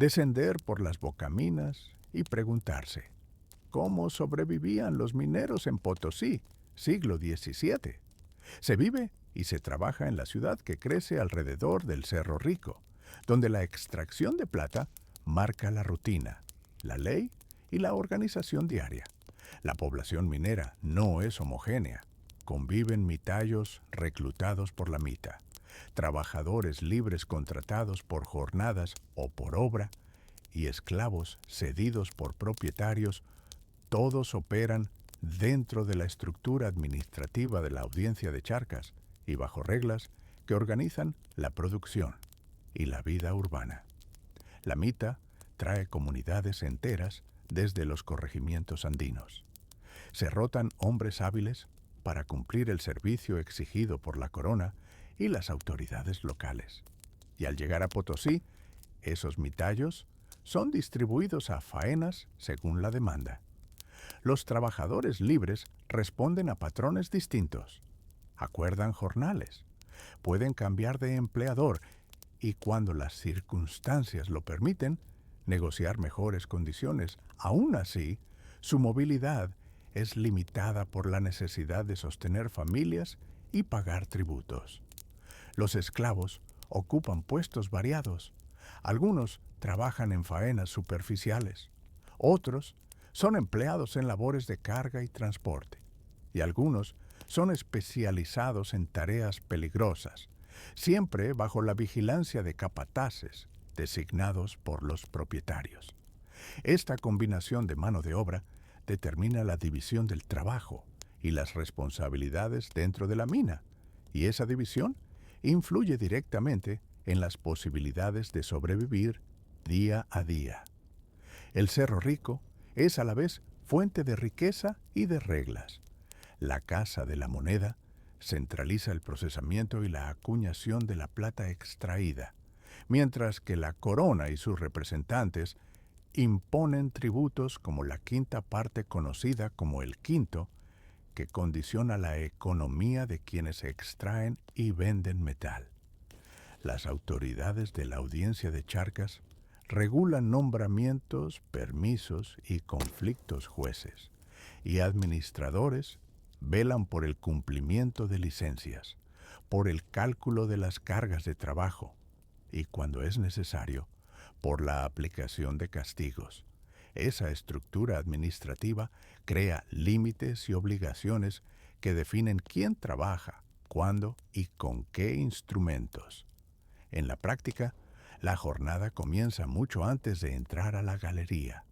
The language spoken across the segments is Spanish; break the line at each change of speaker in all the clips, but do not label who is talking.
descender por las bocaminas y preguntarse, ¿cómo sobrevivían los mineros en Potosí, siglo XVII? Se vive y se trabaja en la ciudad que crece alrededor del Cerro Rico, donde la extracción de plata marca la rutina, la ley y la organización diaria. La población minera no es homogénea. Conviven mitayos reclutados por la mita, trabajadores libres contratados por jornadas o por obra y esclavos cedidos por propietarios. Todos operan dentro de la estructura administrativa de la Audiencia de Charcas y bajo reglas que organizan la producción y la vida urbana. La mita trae comunidades enteras desde los corregimientos andinos. Se rotan hombres hábiles para cumplir el servicio exigido por la corona y las autoridades locales. Y al llegar a Potosí, esos mitayos son distribuidos a faenas según la demanda. Los trabajadores libres responden a patrones distintos, acuerdan jornales, pueden cambiar de empleador y, cuando las circunstancias lo permiten, negociar mejores condiciones. Aún así, su movilidad es limitada por la necesidad de sostener familias y pagar tributos. Los esclavos ocupan puestos variados. Algunos trabajan en faenas superficiales, otros son empleados en labores de carga y transporte, y algunos son especializados en tareas peligrosas, siempre bajo la vigilancia de capataces designados por los propietarios. Esta combinación de mano de obra determina la división del trabajo y las responsabilidades dentro de la mina, y esa división influye directamente en las posibilidades de sobrevivir día a día. El Cerro Rico es a la vez fuente de riqueza y de reglas. La Casa de la Moneda centraliza el procesamiento y la acuñación de la plata extraída, mientras que la corona y sus representantes imponen tributos como la quinta parte, conocida como el quinto, que condiciona la economía de quienes extraen y venden metal. Las autoridades de la Audiencia de Charcas regulan nombramientos, permisos y conflictos jueces, y administradores velan por el cumplimiento de licencias, por el cálculo de las cargas de trabajo y, cuando es necesario, por la aplicación de castigos. Esa estructura administrativa crea límites y obligaciones que definen quién trabaja, cuándo y con qué instrumentos. En la práctica, la jornada comienza mucho antes de entrar a la galería.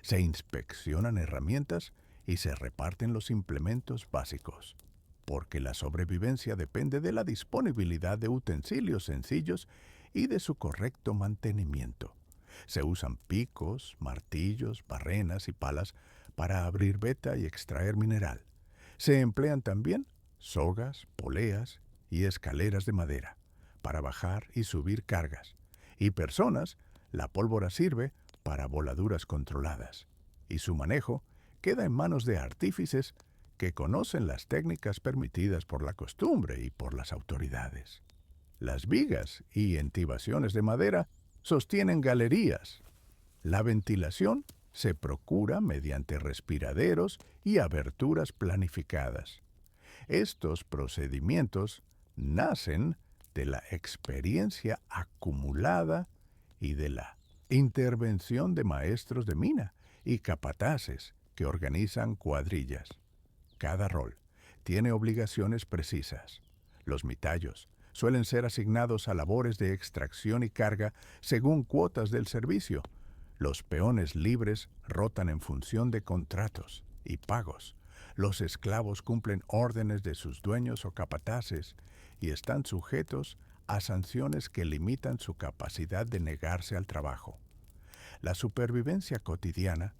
Se inspeccionan herramientas y se reparten los implementos básicos, porque la sobrevivencia depende de la disponibilidad de utensilios sencillos y de su correcto mantenimiento. Se usan picos, martillos, barrenas y palas para abrir veta y extraer mineral. Se emplean también sogas, poleas y escaleras de madera para bajar y subir cargas. Y personas, la pólvora sirve para voladuras controladas, y su manejo queda en manos de artífices que conocen las técnicas permitidas por la costumbre y por las autoridades. Las vigas y entibaciones de madera sostienen galerías. La ventilación se procura mediante respiraderos y aberturas planificadas. Estos procedimientos nacen de la experiencia acumulada y de la intervención de maestros de mina y capataces que organizan cuadrillas. Cada rol tiene obligaciones precisas. Los mitayos suelen ser asignados a labores de extracción y carga según cuotas del servicio. Los peones libres rotan en función de contratos y pagos. Los esclavos cumplen órdenes de sus dueños o capataces y están sujetos a sanciones que limitan su capacidad de negarse al trabajo. La supervivencia cotidiana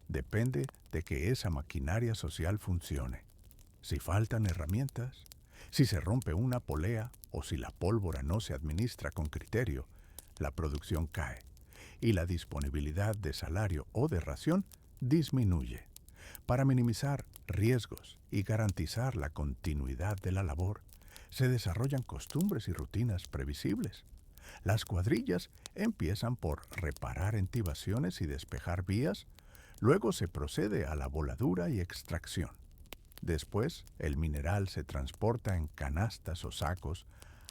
depende de que esa maquinaria social funcione. Si faltan herramientas, si se rompe una polea o si la pólvora no se administra con criterio, la producción cae y la disponibilidad de salario o de ración disminuye. Para minimizar riesgos y garantizar la continuidad de la labor, se desarrollan costumbres y rutinas previsibles. Las cuadrillas empiezan por reparar entibaciones y despejar vías, luego se procede a la voladura y extracción. Después, el mineral se transporta en canastas o sacos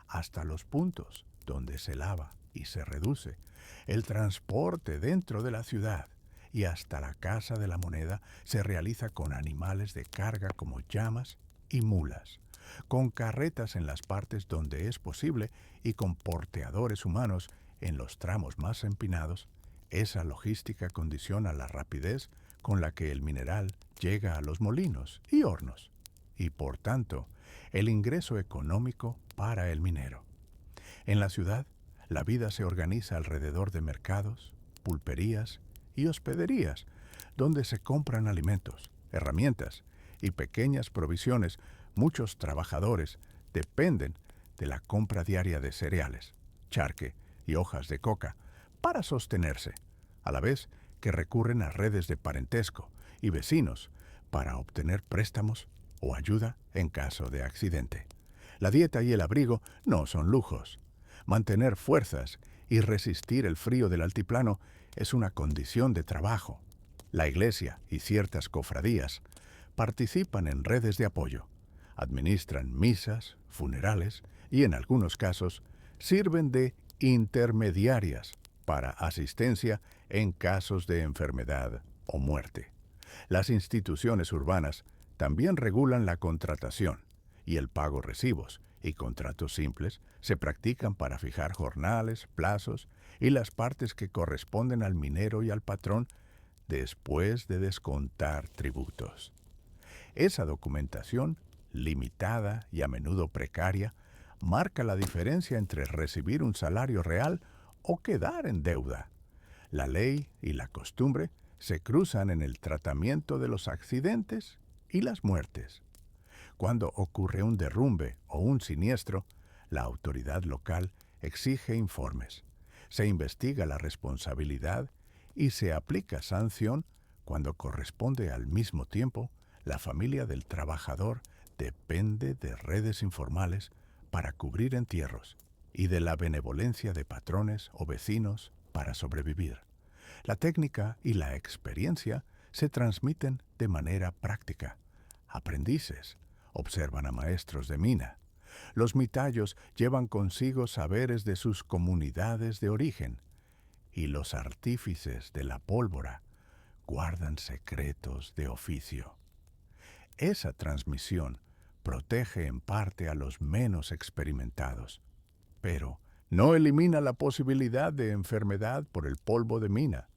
hasta los puntos donde se lava y se reduce. El transporte dentro de la ciudad y hasta la Casa de la Moneda se realiza con animales de carga como llamas y mulas, con carretas en las partes donde es posible y con porteadores humanos en los tramos más empinados. Esa logística condiciona la rapidez con la que el mineral llega a los molinos y hornos, y por tanto, el ingreso económico para el minero. En la ciudad, la vida se organiza alrededor de mercados, pulperías y hospederías, donde se compran alimentos, herramientas y pequeñas provisiones. Muchos trabajadores dependen de la compra diaria de cereales, charque y hojas de coca para sostenerse, a la vez que recurren a redes de parentesco y vecinos para obtener préstamos o ayuda en caso de accidente. La dieta y el abrigo no son lujos. Mantener fuerzas y resistir el frío del altiplano es una condición de trabajo. La iglesia y ciertas cofradías participan en redes de apoyo, administran misas, funerales y en algunos casos sirven de intermediarias para asistencia en casos de enfermedad o muerte. Las instituciones urbanas también regulan la contratación y el pago recibos y contratos simples se practican para fijar jornales, plazos y las partes que corresponden al minero y al patrón después de descontar tributos. Esa documentación, limitada y a menudo precaria, marca la diferencia entre recibir un salario real o quedar en deuda. La ley y la costumbre se cruzan en el tratamiento de los accidentes y las muertes. Cuando ocurre un derrumbe o un siniestro, la autoridad local exige informes, se investiga la responsabilidad y se aplica sanción cuando corresponde. Al mismo tiempo, la familia del trabajador depende de redes informales para cubrir entierros y de la benevolencia de patrones o vecinos para sobrevivir. La técnica y la experiencia se transmiten de manera práctica. Aprendices observan a maestros de mina. Los mitayos llevan consigo saberes de sus comunidades de origen, y los artífices de la pólvora guardan secretos de oficio. Esa transmisión protege en parte a los menos experimentados, pero no elimina la posibilidad de enfermedad por el polvo de mina,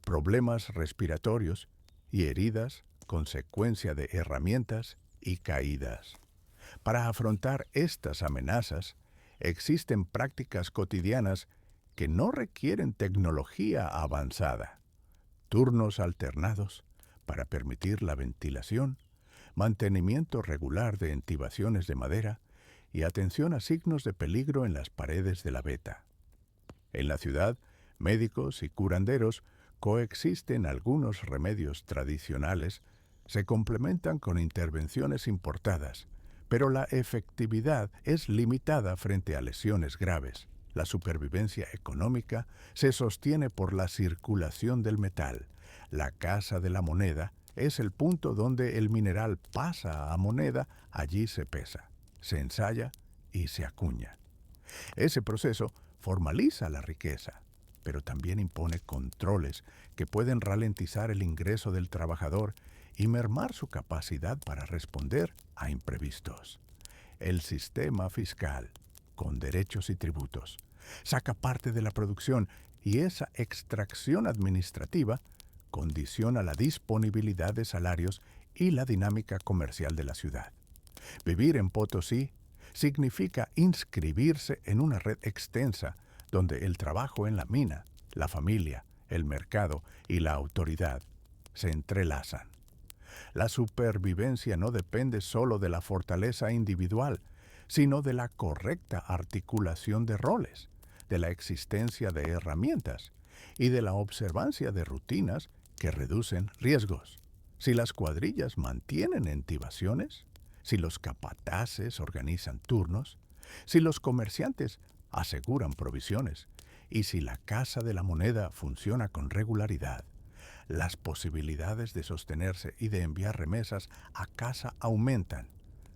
problemas respiratorios y heridas consecuencia de herramientas y caídas. Para afrontar estas amenazas, existen prácticas cotidianas que no requieren tecnología avanzada. Turnos alternados para permitir la ventilación, mantenimiento regular de entibaciones de madera y atención a signos de peligro en las paredes de la veta. En la ciudad, médicos y curanderos coexisten. Algunos remedios tradicionales se complementan con intervenciones importadas, pero la efectividad es limitada frente a lesiones graves. La supervivencia económica se sostiene por la circulación del metal. La Casa de la Moneda es el punto donde el mineral pasa a moneda. Allí se pesa, se ensaya y se acuña. Ese proceso formaliza la riqueza, pero también impone controles que pueden ralentizar el ingreso del trabajador y mermar su capacidad para responder a imprevistos. El sistema fiscal, con derechos y tributos, saca parte de la producción y esa extracción administrativa condiciona la disponibilidad de salarios y la dinámica comercial de la ciudad. Vivir en Potosí significa inscribirse en una red extensa donde el trabajo en la mina, la familia, el mercado y la autoridad se entrelazan. La supervivencia no depende solo de la fortaleza individual, sino de la correcta articulación de roles, de la existencia de herramientas y de la observancia de rutinas que reducen riesgos. Si las cuadrillas mantienen entibaciones, si los capataces organizan turnos, si los comerciantes aseguran provisiones, y si la Casa de la Moneda funciona con regularidad, las posibilidades de sostenerse y de enviar remesas a casa aumentan.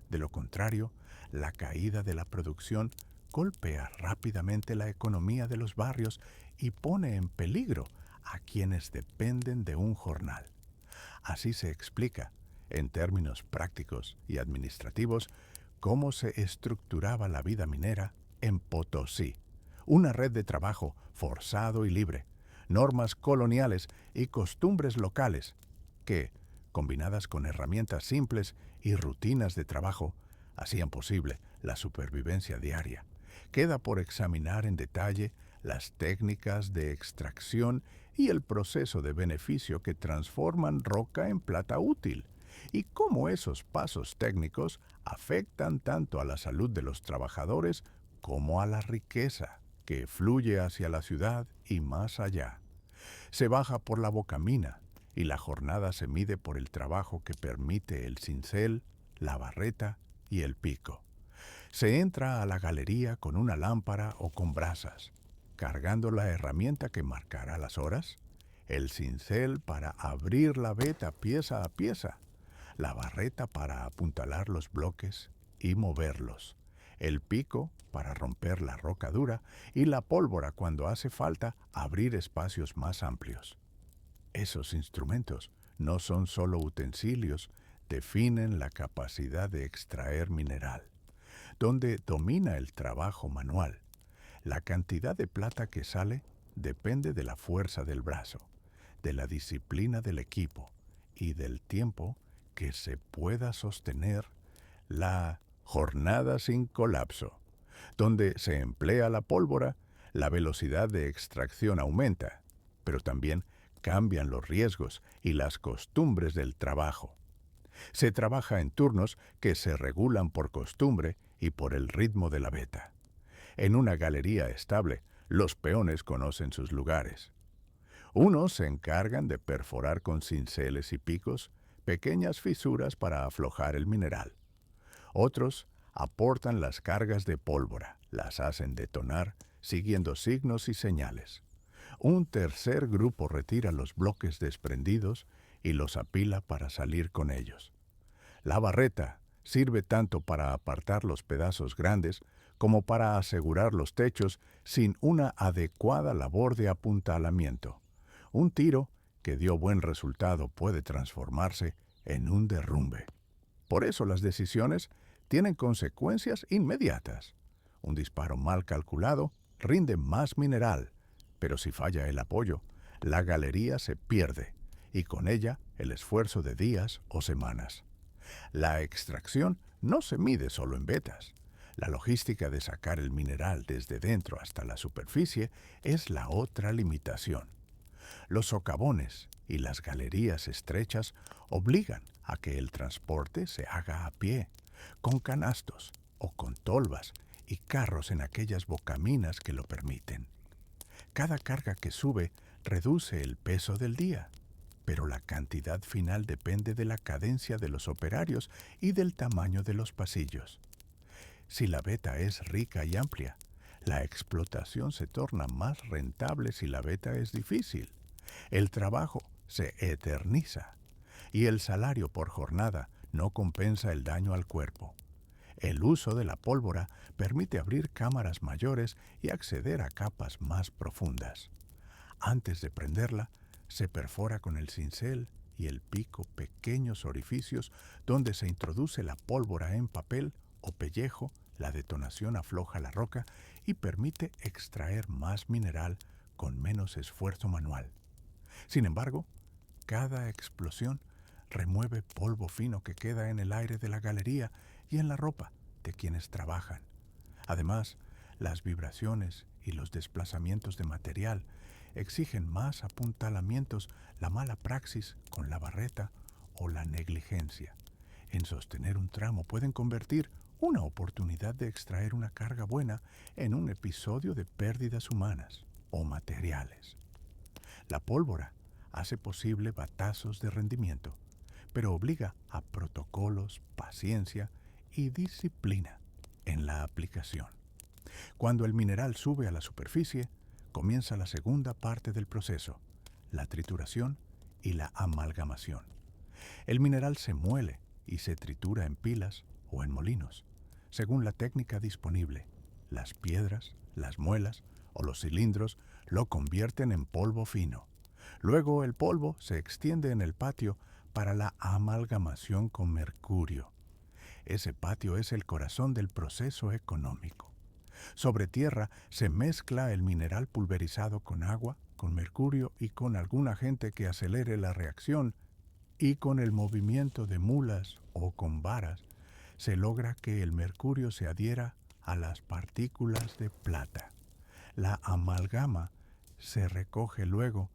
De lo contrario, la caída de la producción golpea rápidamente la economía de los barrios y pone en peligro a quienes dependen de un jornal. Así se explica, en términos prácticos y administrativos, cómo se estructuraba la vida minera en Potosí. Una red de trabajo forzado y libre, normas coloniales y costumbres locales que, combinadas con herramientas simples y rutinas de trabajo, hacían posible la supervivencia diaria. Queda por examinar en detalle las técnicas de extracción y el proceso de beneficio que transforman roca en plata útil, y cómo esos pasos técnicos afectan tanto a la salud de los trabajadores como a la riqueza que fluye hacia la ciudad y más allá. Se baja por la bocamina y la jornada se mide por el trabajo que permite el cincel, la barreta y el pico. Se entra a la galería con una lámpara o con brasas, cargando la herramienta que marcará las horas, el cincel para abrir la veta pieza a pieza, la barreta para apuntalar los bloques y moverlos, el pico para romper la roca dura y la pólvora cuando hace falta abrir espacios más amplios. Esos instrumentos no son solo utensilios, definen la capacidad de extraer mineral, donde domina el trabajo manual. La cantidad de plata que sale depende de la fuerza del brazo, de la disciplina del equipo y del tiempo que se pueda sostener la jornada sin colapso. Donde se emplea la pólvora, la velocidad de extracción aumenta, pero también cambian los riesgos y las costumbres del trabajo. Se trabaja en turnos que se regulan por costumbre y por el ritmo de la veta. En una galería estable, los peones conocen sus lugares. Unos se encargan de perforar con cinceles y picos pequeñas fisuras para aflojar el mineral. Otros aportan las cargas de pólvora, las hacen detonar siguiendo signos y señales. Un tercer grupo retira los bloques desprendidos y los apila para salir con ellos. La barreta sirve tanto para apartar los pedazos grandes como para asegurar los techos sin una adecuada labor de apuntalamiento. Un tiro que dio buen resultado puede transformarse en un derrumbe. Por eso las decisiones tienen consecuencias inmediatas. Un disparo mal calculado rinde más mineral, pero si falla el apoyo, la galería se pierde y con ella el esfuerzo de días o semanas. La extracción no se mide solo en vetas. La logística de sacar el mineral desde dentro hasta la superficie es la otra limitación. Los socavones y las galerías estrechas obligan a que el transporte se haga a pie, con canastos o con tolvas y carros en aquellas bocaminas que lo permiten. Cada carga que sube reduce el peso del día, pero la cantidad final depende de la cadencia de los operarios y del tamaño de los pasillos. Si la veta es rica y amplia, la explotación se torna más rentable si la veta es difícil. El trabajo se eterniza y el salario por jornada no compensa el daño al cuerpo. El uso de la pólvora permite abrir cámaras mayores y acceder a capas más profundas. Antes de prenderla, se perfora con el cincel y el pico pequeños orificios donde se introduce la pólvora en papel o pellejo. La detonación afloja la roca y permite extraer más mineral con menos esfuerzo manual. Sin embargo, cada explosión remueve polvo fino que queda en el aire de la galería y en la ropa de quienes trabajan. Además, las vibraciones y los desplazamientos de material exigen más apuntalamientos, la mala praxis con la barreta o la negligencia en sostener un tramo pueden convertir una oportunidad de extraer una carga buena en un episodio de pérdidas humanas o materiales. La pólvora hace posible batazos de rendimiento, pero obliga a protocolos, paciencia y disciplina en la aplicación. Cuando el mineral sube a la superficie, comienza la segunda parte del proceso, la trituración y la amalgamación. El mineral se muele y se tritura en pilas o en molinos, según la técnica disponible. Las piedras, las muelas o los cilindros lo convierten en polvo fino. Luego el polvo se extiende en el patio para la amalgamación con mercurio. Ese patio es el corazón del proceso económico. Sobre tierra se mezcla el mineral pulverizado con agua, con mercurio y con algún agente que acelere la reacción, y con el movimiento de mulas o con varas se logra que el mercurio se adhiera a las partículas de plata. La amalgama se recoge luego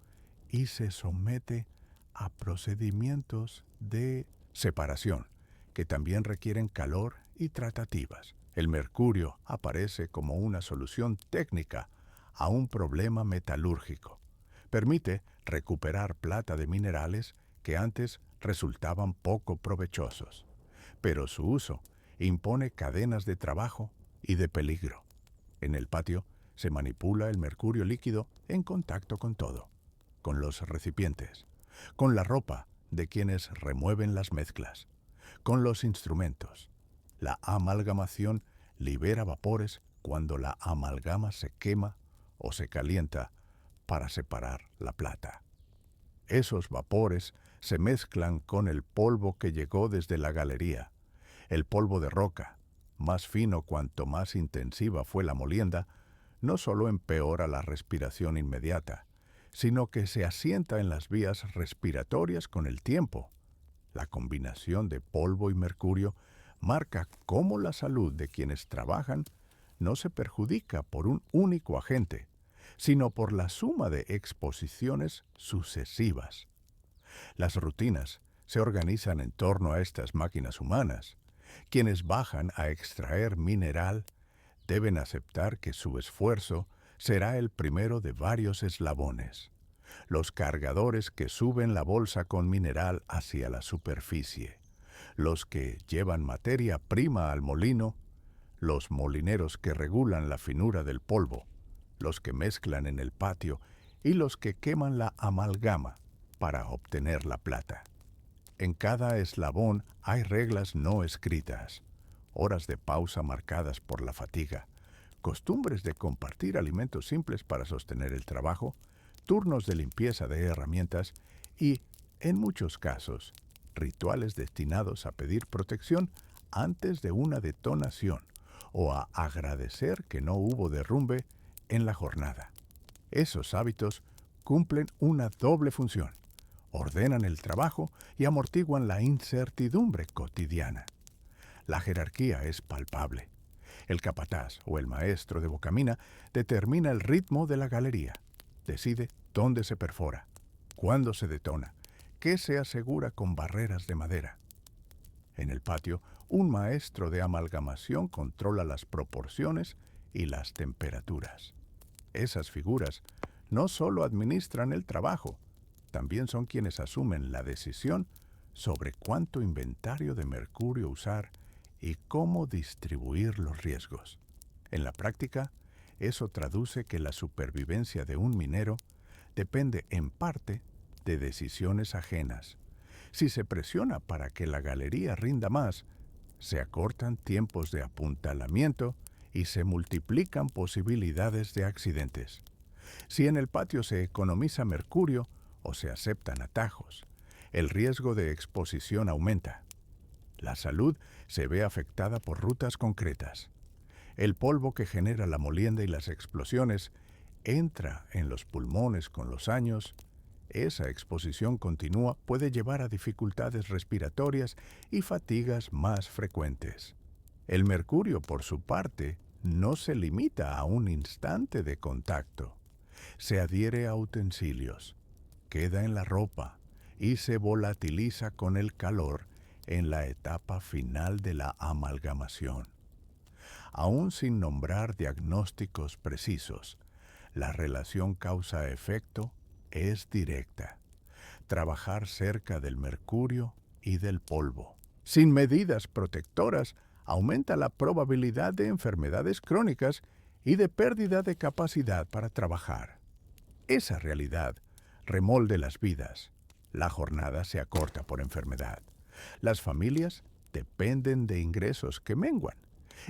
y se somete a procedimientos de separación, que también requieren calor y tratativas. El mercurio aparece como una solución técnica a un problema metalúrgico. Permite recuperar plata de minerales que antes resultaban poco provechosos, pero su uso impone cadenas de trabajo y de peligro. En el patio se manipula el mercurio líquido en contacto con todo, con los recipientes, con la ropa de quienes remueven las mezclas, con los instrumentos. La amalgamación libera vapores cuando la amalgama se quema o se calienta para separar la plata. Esos vapores se mezclan con el polvo que llegó desde la galería, el polvo de roca, más fino cuanto más intensiva fue la molienda. No solo empeora la respiración inmediata, sino que se asienta en las vías respiratorias con el tiempo. La combinación de polvo y mercurio marca cómo la salud de quienes trabajan no se perjudica por un único agente, sino por la suma de exposiciones sucesivas. Las rutinas se organizan en torno a estas máquinas humanas. Quienes bajan a extraer mineral deben aceptar que su esfuerzo será el primero de varios eslabones. Los cargadores que suben la bolsa con mineral hacia la superficie, los que llevan materia prima al molino, los molineros que regulan la finura del polvo, los que mezclan en el patio y los que queman la amalgama para obtener la plata. En cada eslabón hay reglas no escritas, horas de pausa marcadas por la fatiga, costumbres de compartir alimentos simples para sostener el trabajo, turnos de limpieza de herramientas y, en muchos casos, rituales destinados a pedir protección antes de una detonación o a agradecer que no hubo derrumbe en la jornada. Esos hábitos cumplen una doble función: ordenan el trabajo y amortiguan la incertidumbre cotidiana. La jerarquía es palpable. El capataz o el maestro de bocamina determina el ritmo de la galería, decide dónde se perfora, cuándo se detona, qué se asegura con barreras de madera. En el patio, un maestro de amalgamación controla las proporciones y las temperaturas. Esas figuras no solo administran el trabajo, también son quienes asumen la decisión sobre cuánto inventario de mercurio usar y cómo distribuir los riesgos. En la práctica, eso traduce que la supervivencia de un minero depende en parte de decisiones ajenas. Si se presiona para que la galería rinda más, se acortan tiempos de apuntalamiento y se multiplican posibilidades de accidentes. Si en el patio se economiza mercurio o se aceptan atajos, el riesgo de exposición aumenta. La salud se ve afectada por rutas concretas. El polvo que genera la molienda y las explosiones entra en los pulmones con los años. Esa exposición continua puede llevar a dificultades respiratorias y fatigas más frecuentes. El mercurio, por su parte, no se limita a un instante de contacto. Se adhiere a utensilios, queda en la ropa y se volatiliza con el calor en la etapa final de la amalgamación. Aún sin nombrar diagnósticos precisos, la relación causa-efecto es directa. Trabajar cerca del mercurio y del polvo, sin medidas protectoras, aumenta la probabilidad de enfermedades crónicas y de pérdida de capacidad para trabajar. Esa realidad remolde las vidas. La jornada se acorta por enfermedad. Las familias dependen de ingresos que menguan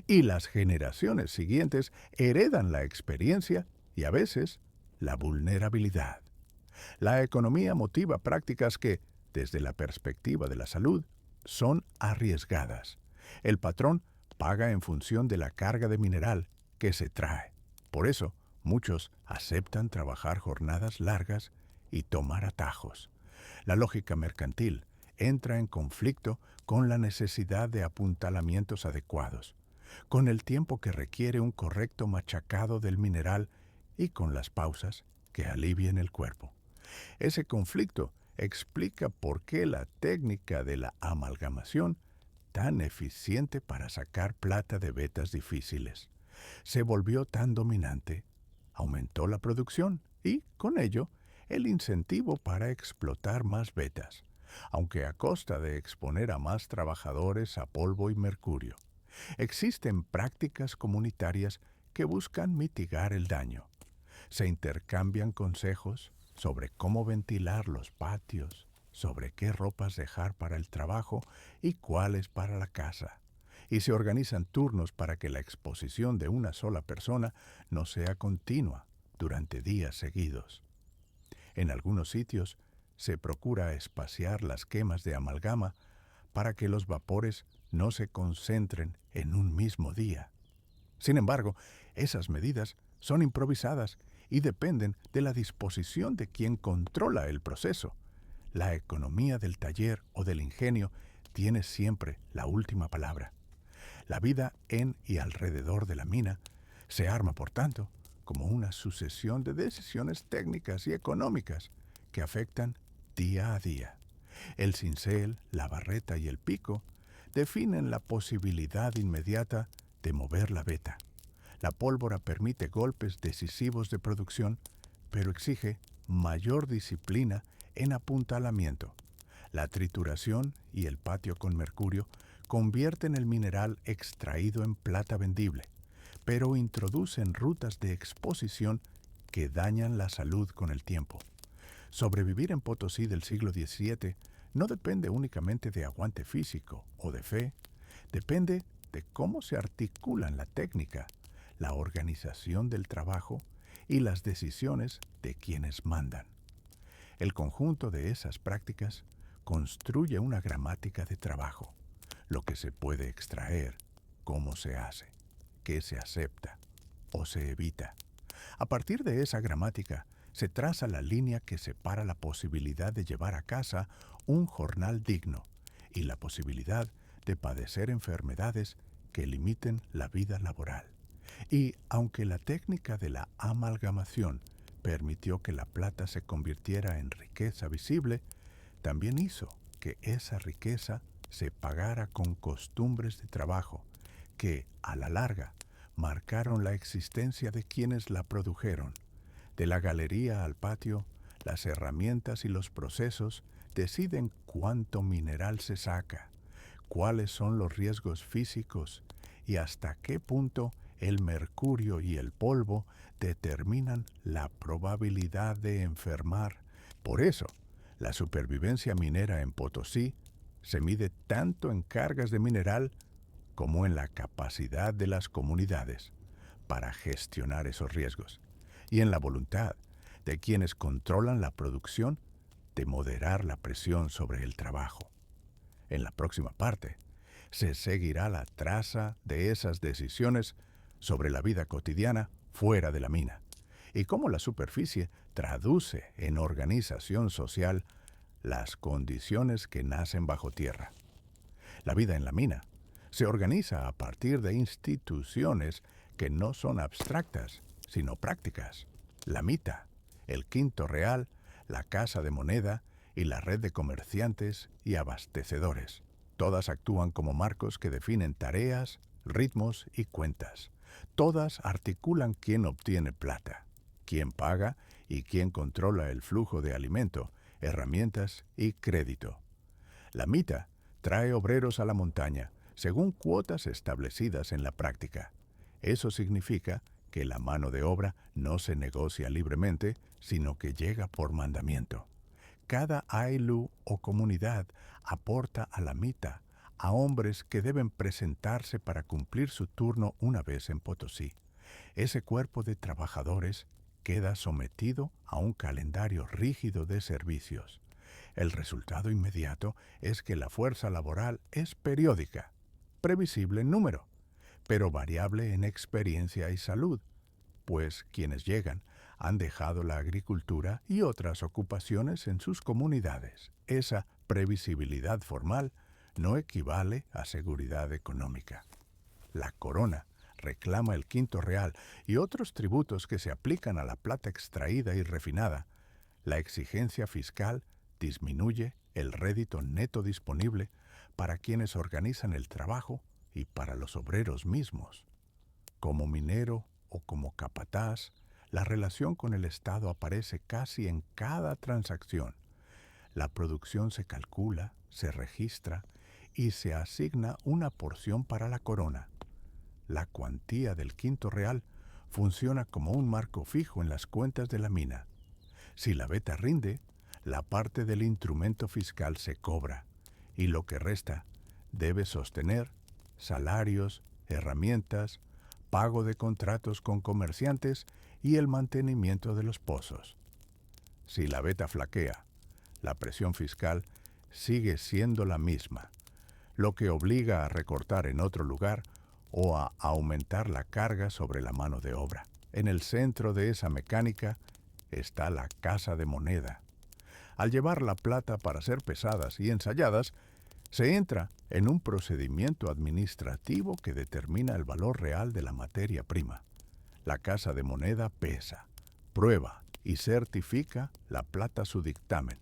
y las generaciones siguientes heredan la experiencia y a veces la vulnerabilidad. La economía motiva prácticas que, desde la perspectiva de la salud, son arriesgadas. El patrón paga en función de la carga de mineral que se trae. Por eso, muchos aceptan trabajar jornadas largas y tomar atajos. La lógica mercantil entra en conflicto con la necesidad de apuntalamientos adecuados, con el tiempo que requiere un correcto machacado del mineral y con las pausas que alivien el cuerpo. Ese conflicto explica por qué la técnica de la amalgamación, tan eficiente para sacar plata de vetas difíciles, se volvió tan dominante, aumentó la producción y, con ello, el incentivo para explotar más vetas, aunque a costa de exponer a más trabajadores a polvo y mercurio. Existen prácticas comunitarias que buscan mitigar el daño. Se intercambian consejos sobre cómo ventilar los patios, sobre qué ropas dejar para el trabajo y cuáles para la casa. Y se organizan turnos para que la exposición de una sola persona no sea continua durante días seguidos. En algunos sitios se procura espaciar las quemas de amalgama para que los vapores no se concentren en un mismo día. Sin embargo, esas medidas son improvisadas y dependen de la disposición de quien controla el proceso. La economía del taller o del ingenio tiene siempre la última palabra. La vida en y alrededor de la mina se arma, por tanto, como una sucesión de decisiones técnicas y económicas que afectan día a día. El cincel, la barreta y el pico definen la posibilidad inmediata de mover la veta. La pólvora permite golpes decisivos de producción, pero exige mayor disciplina en apuntalamiento. La trituración y el patio con mercurio convierten el mineral extraído en plata vendible, pero introducen rutas de exposición que dañan la salud con el tiempo. Sobrevivir en Potosí del siglo XVII no depende únicamente de aguante físico o de fe, depende de cómo se articulan la técnica, la organización del trabajo y las decisiones de quienes mandan. El conjunto de esas prácticas construye una gramática de trabajo, lo que se puede extraer, cómo se hace, qué se acepta o se evita. A partir de esa gramática, se traza la línea que separa la posibilidad de llevar a casa un jornal digno y la posibilidad de padecer enfermedades que limiten la vida laboral. Y aunque la técnica de la amalgamación permitió que la plata se convirtiera en riqueza visible, también hizo que esa riqueza se pagara con costumbres de trabajo que, a la larga, marcaron la existencia de quienes la produjeron. De la galería al patio, las herramientas y los procesos deciden cuánto mineral se saca, cuáles son los riesgos físicos y hasta qué punto el mercurio y el polvo determinan la probabilidad de enfermar. Por eso, la supervivencia minera en Potosí se mide tanto en cargas de mineral como en la capacidad de las comunidades para gestionar esos riesgos y en la voluntad de quienes controlan la producción de moderar la presión sobre el trabajo. En la próxima parte, se seguirá la traza de esas decisiones sobre la vida cotidiana fuera de la mina y cómo la superficie traduce en organización social las condiciones que nacen bajo tierra. La vida en la mina se organiza a partir de instituciones que no son abstractas, sino prácticas. La mita, el quinto real, la casa de moneda y la red de comerciantes y abastecedores. Todas actúan como marcos que definen tareas, ritmos y cuentas. Todas articulan quién obtiene plata, quién paga y quién controla el flujo de alimento, herramientas y crédito. La mita trae obreros a la montaña según cuotas establecidas en la práctica. Eso significa que la mano de obra no se negocia libremente, sino que llega por mandamiento. Cada AILU o comunidad aporta a la mita a hombres que deben presentarse para cumplir su turno una vez en Potosí. Ese cuerpo de trabajadores queda sometido a un calendario rígido de servicios. El resultado inmediato es que la fuerza laboral es periódica, previsible en número, pero variable en experiencia y salud, pues quienes llegan han dejado la agricultura y otras ocupaciones en sus comunidades. Esa previsibilidad formal no equivale a seguridad económica. La corona reclama el quinto real y otros tributos que se aplican a la plata extraída y refinada. La exigencia fiscal disminuye el rédito neto disponible para quienes organizan el trabajo y para los obreros mismos. Como minero o como capataz, la relación con el Estado aparece casi en cada transacción. La producción se calcula, se registra y se asigna una porción para la corona. La cuantía del quinto real funciona como un marco fijo en las cuentas de la mina. Si la veta rinde, la parte del instrumento fiscal se cobra y lo que resta debe sostener salarios, herramientas, pago de contratos con comerciantes y el mantenimiento de los pozos. Si la veta flaquea, la presión fiscal sigue siendo la misma, lo que obliga a recortar en otro lugar o a aumentar la carga sobre la mano de obra. En el centro de esa mecánica está la casa de moneda. Al llevar la plata para ser pesadas y ensayadas, se entra en un procedimiento administrativo que determina el valor real de la materia prima. La casa de moneda pesa, prueba y certifica la plata su dictamen.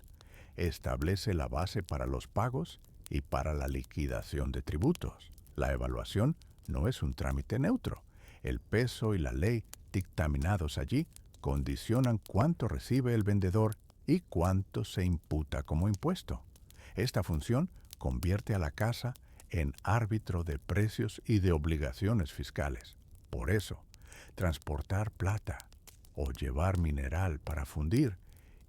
Establece la base para los pagos y para la liquidación de tributos. La evaluación no es un trámite neutro. El peso y la ley dictaminados allí condicionan cuánto recibe el vendedor y cuánto se imputa como impuesto. Esta función convierte a la casa en árbitro de precios y de obligaciones fiscales. Por eso, transportar plata o llevar mineral para fundir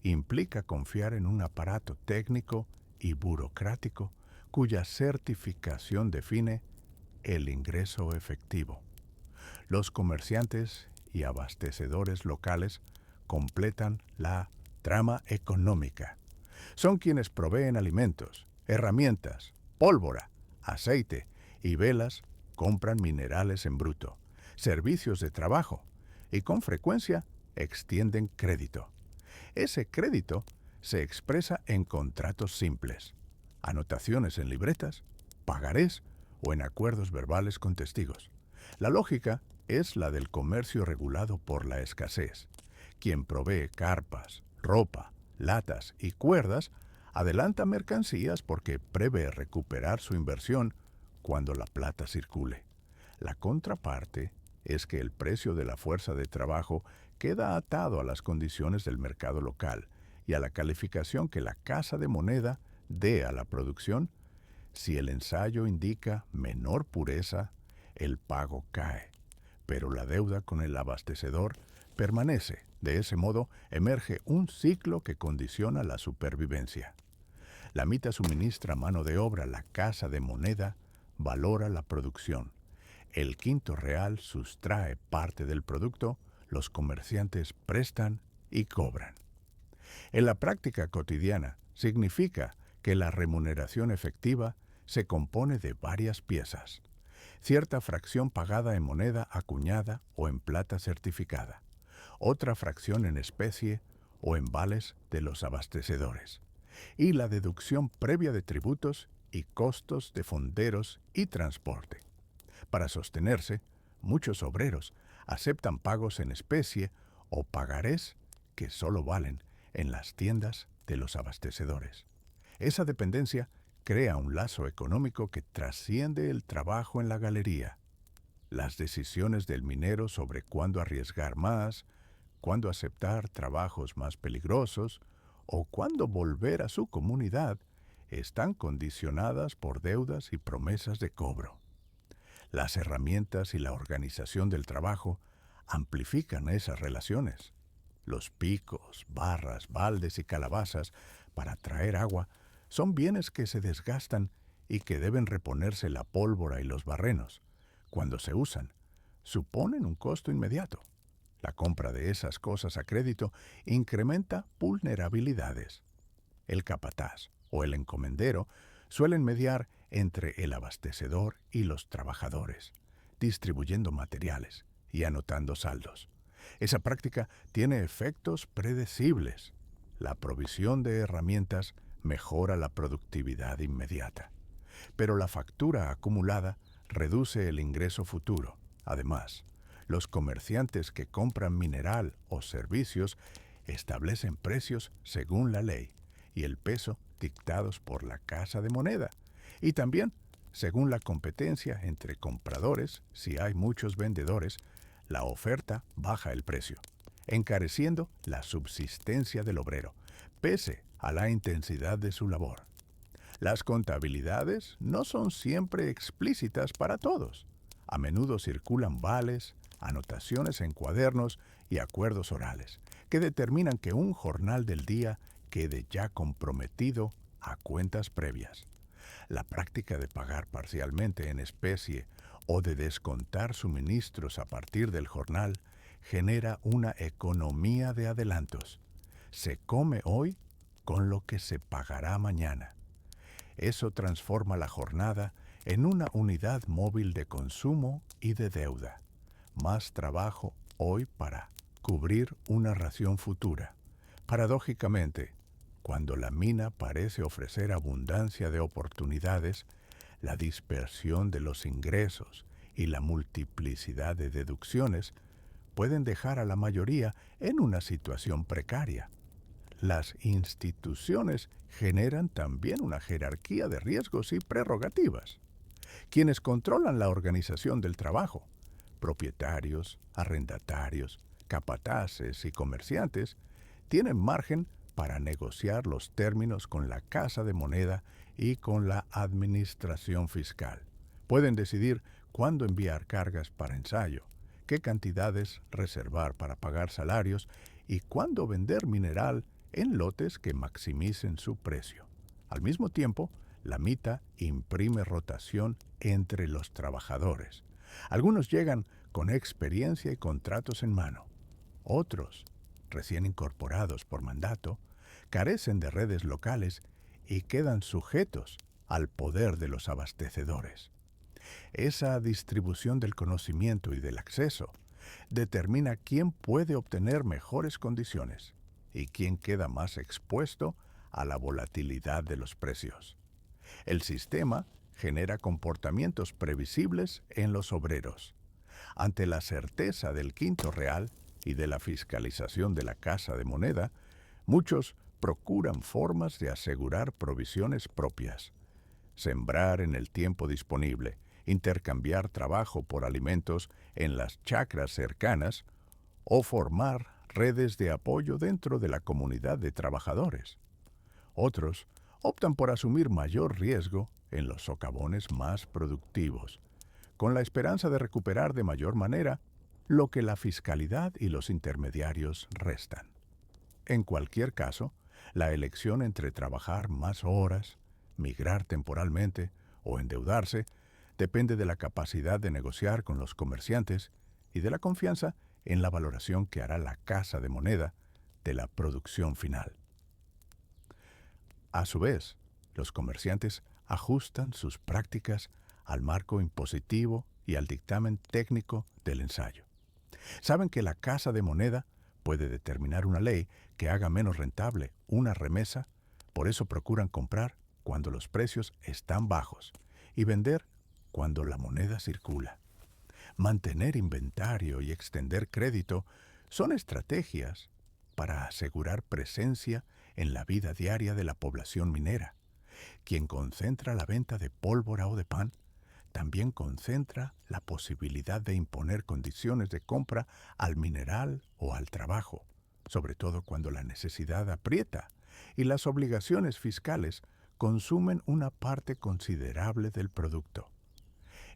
implica confiar en un aparato técnico y burocrático cuya certificación define el ingreso efectivo. Los comerciantes y abastecedores locales completan la trama económica. Son quienes proveen alimentos, herramientas, pólvora, aceite y velas, compran minerales en bruto, servicios de trabajo y con frecuencia extienden crédito. Ese crédito se expresa en contratos simples, anotaciones en libretas, pagarés o en acuerdos verbales con testigos. La lógica es la del comercio regulado por la escasez. Quien provee carpas, ropa, latas y cuerdas adelanta mercancías porque prevé recuperar su inversión cuando la plata circule. La contraparte es que el precio de la fuerza de trabajo queda atado a las condiciones del mercado local y a la calificación que la casa de moneda dé a la producción. Si el ensayo indica menor pureza, el pago cae, pero la deuda con el abastecedor permanece. De ese modo, emerge un ciclo que condiciona la supervivencia. La mita suministra mano de obra, la casa de moneda valora la producción. El quinto real sustrae parte del producto, los comerciantes prestan y cobran. En la práctica cotidiana, significa que la remuneración efectiva se compone de varias piezas. Cierta fracción pagada en moneda acuñada o en plata certificada. Otra fracción en especie o en vales de los abastecedores. Y la deducción previa de tributos y costos de fonderos y transporte. Para sostenerse, muchos obreros aceptan pagos en especie o pagarés que solo valen en las tiendas de los abastecedores. Esa dependencia crea un lazo económico que trasciende el trabajo en la galería. Las decisiones del minero sobre cuándo arriesgar más, cuándo aceptar trabajos más peligrosos o cuándo volver a su comunidad están condicionadas por deudas y promesas de cobro. Las herramientas y la organización del trabajo amplifican esas relaciones. Los picos, barras, baldes y calabazas para traer agua son bienes que se desgastan y que deben reponerse la pólvora y los barrenos. Cuando se usan, suponen un costo inmediato. La compra de esas cosas a crédito incrementa vulnerabilidades. El capataz o el encomendero suelen mediar entre el abastecedor y los trabajadores, distribuyendo materiales y anotando saldos. Esa práctica tiene efectos predecibles. La provisión de herramientas mejora la productividad inmediata, pero la factura acumulada reduce el ingreso futuro. Además, los comerciantes que compran mineral o servicios establecen precios según la ley y el peso dictados por la Casa de Moneda, y también según la competencia entre compradores. Si hay muchos vendedores, la oferta baja el precio, encareciendo la subsistencia del obrero, pese a la intensidad de su labor. Las contabilidades no son siempre explícitas para todos. A menudo circulan vales, anotaciones en cuadernos y acuerdos orales, que determinan que un jornal del día quede ya comprometido a cuentas previas. La práctica de pagar parcialmente en especie o de descontar suministros a partir del jornal genera una economía de adelantos. Se come hoy con lo que se pagará mañana. Eso transforma la jornada en una unidad móvil de consumo y de deuda. Más trabajo hoy para cubrir una ración futura. Paradójicamente, cuando la mina parece ofrecer abundancia de oportunidades, la dispersión de los ingresos y la multiplicidad de deducciones pueden dejar a la mayoría en una situación precaria. Las instituciones generan también una jerarquía de riesgos y prerrogativas. Quienes controlan la organización del trabajo, propietarios, arrendatarios, capataces y comerciantes, tienen margen para negociar los términos con la Casa de Moneda y con la Administración Fiscal. Pueden decidir cuándo enviar cargas para ensayo, qué cantidades reservar para pagar salarios y cuándo vender mineral en lotes que maximicen su precio. Al mismo tiempo, la MITA imprime rotación entre los trabajadores. Algunos llegan con experiencia y contratos en mano. Otros, recién incorporados por mandato, carecen de redes locales y quedan sujetos al poder de los abastecedores. Esa distribución del conocimiento y del acceso determina quién puede obtener mejores condiciones y quién queda más expuesto a la volatilidad de los precios. El sistema genera comportamientos previsibles en los obreros. Ante la certeza del quinto real y de la fiscalización de la Casa de Moneda, muchos procuran formas de asegurar provisiones propias. Sembrar en el tiempo disponible, intercambiar trabajo por alimentos en las chacras cercanas o formar redes de apoyo dentro de la comunidad de trabajadores. Otros optan por asumir mayor riesgo en los socavones más productivos, con la esperanza de recuperar de mayor manera lo que la fiscalidad y los intermediarios restan. En cualquier caso, la elección entre trabajar más horas, migrar temporalmente o endeudarse depende de la capacidad de negociar con los comerciantes y de la confianza en la valoración que hará la Casa de Moneda de la producción final. A su vez, los comerciantes ajustan sus prácticas al marco impositivo y al dictamen técnico del ensayo. Saben que la Casa de Moneda puede determinar una ley que haga menos rentable una remesa, por eso procuran comprar cuando los precios están bajos y vender cuando la moneda circula. Mantener inventario y extender crédito son estrategias para asegurar presencia en la vida diaria de la población minera. Quien concentra la venta de pólvora o de pan, también concentra la posibilidad de imponer condiciones de compra al mineral o al trabajo, sobre todo cuando la necesidad aprieta y las obligaciones fiscales consumen una parte considerable del producto.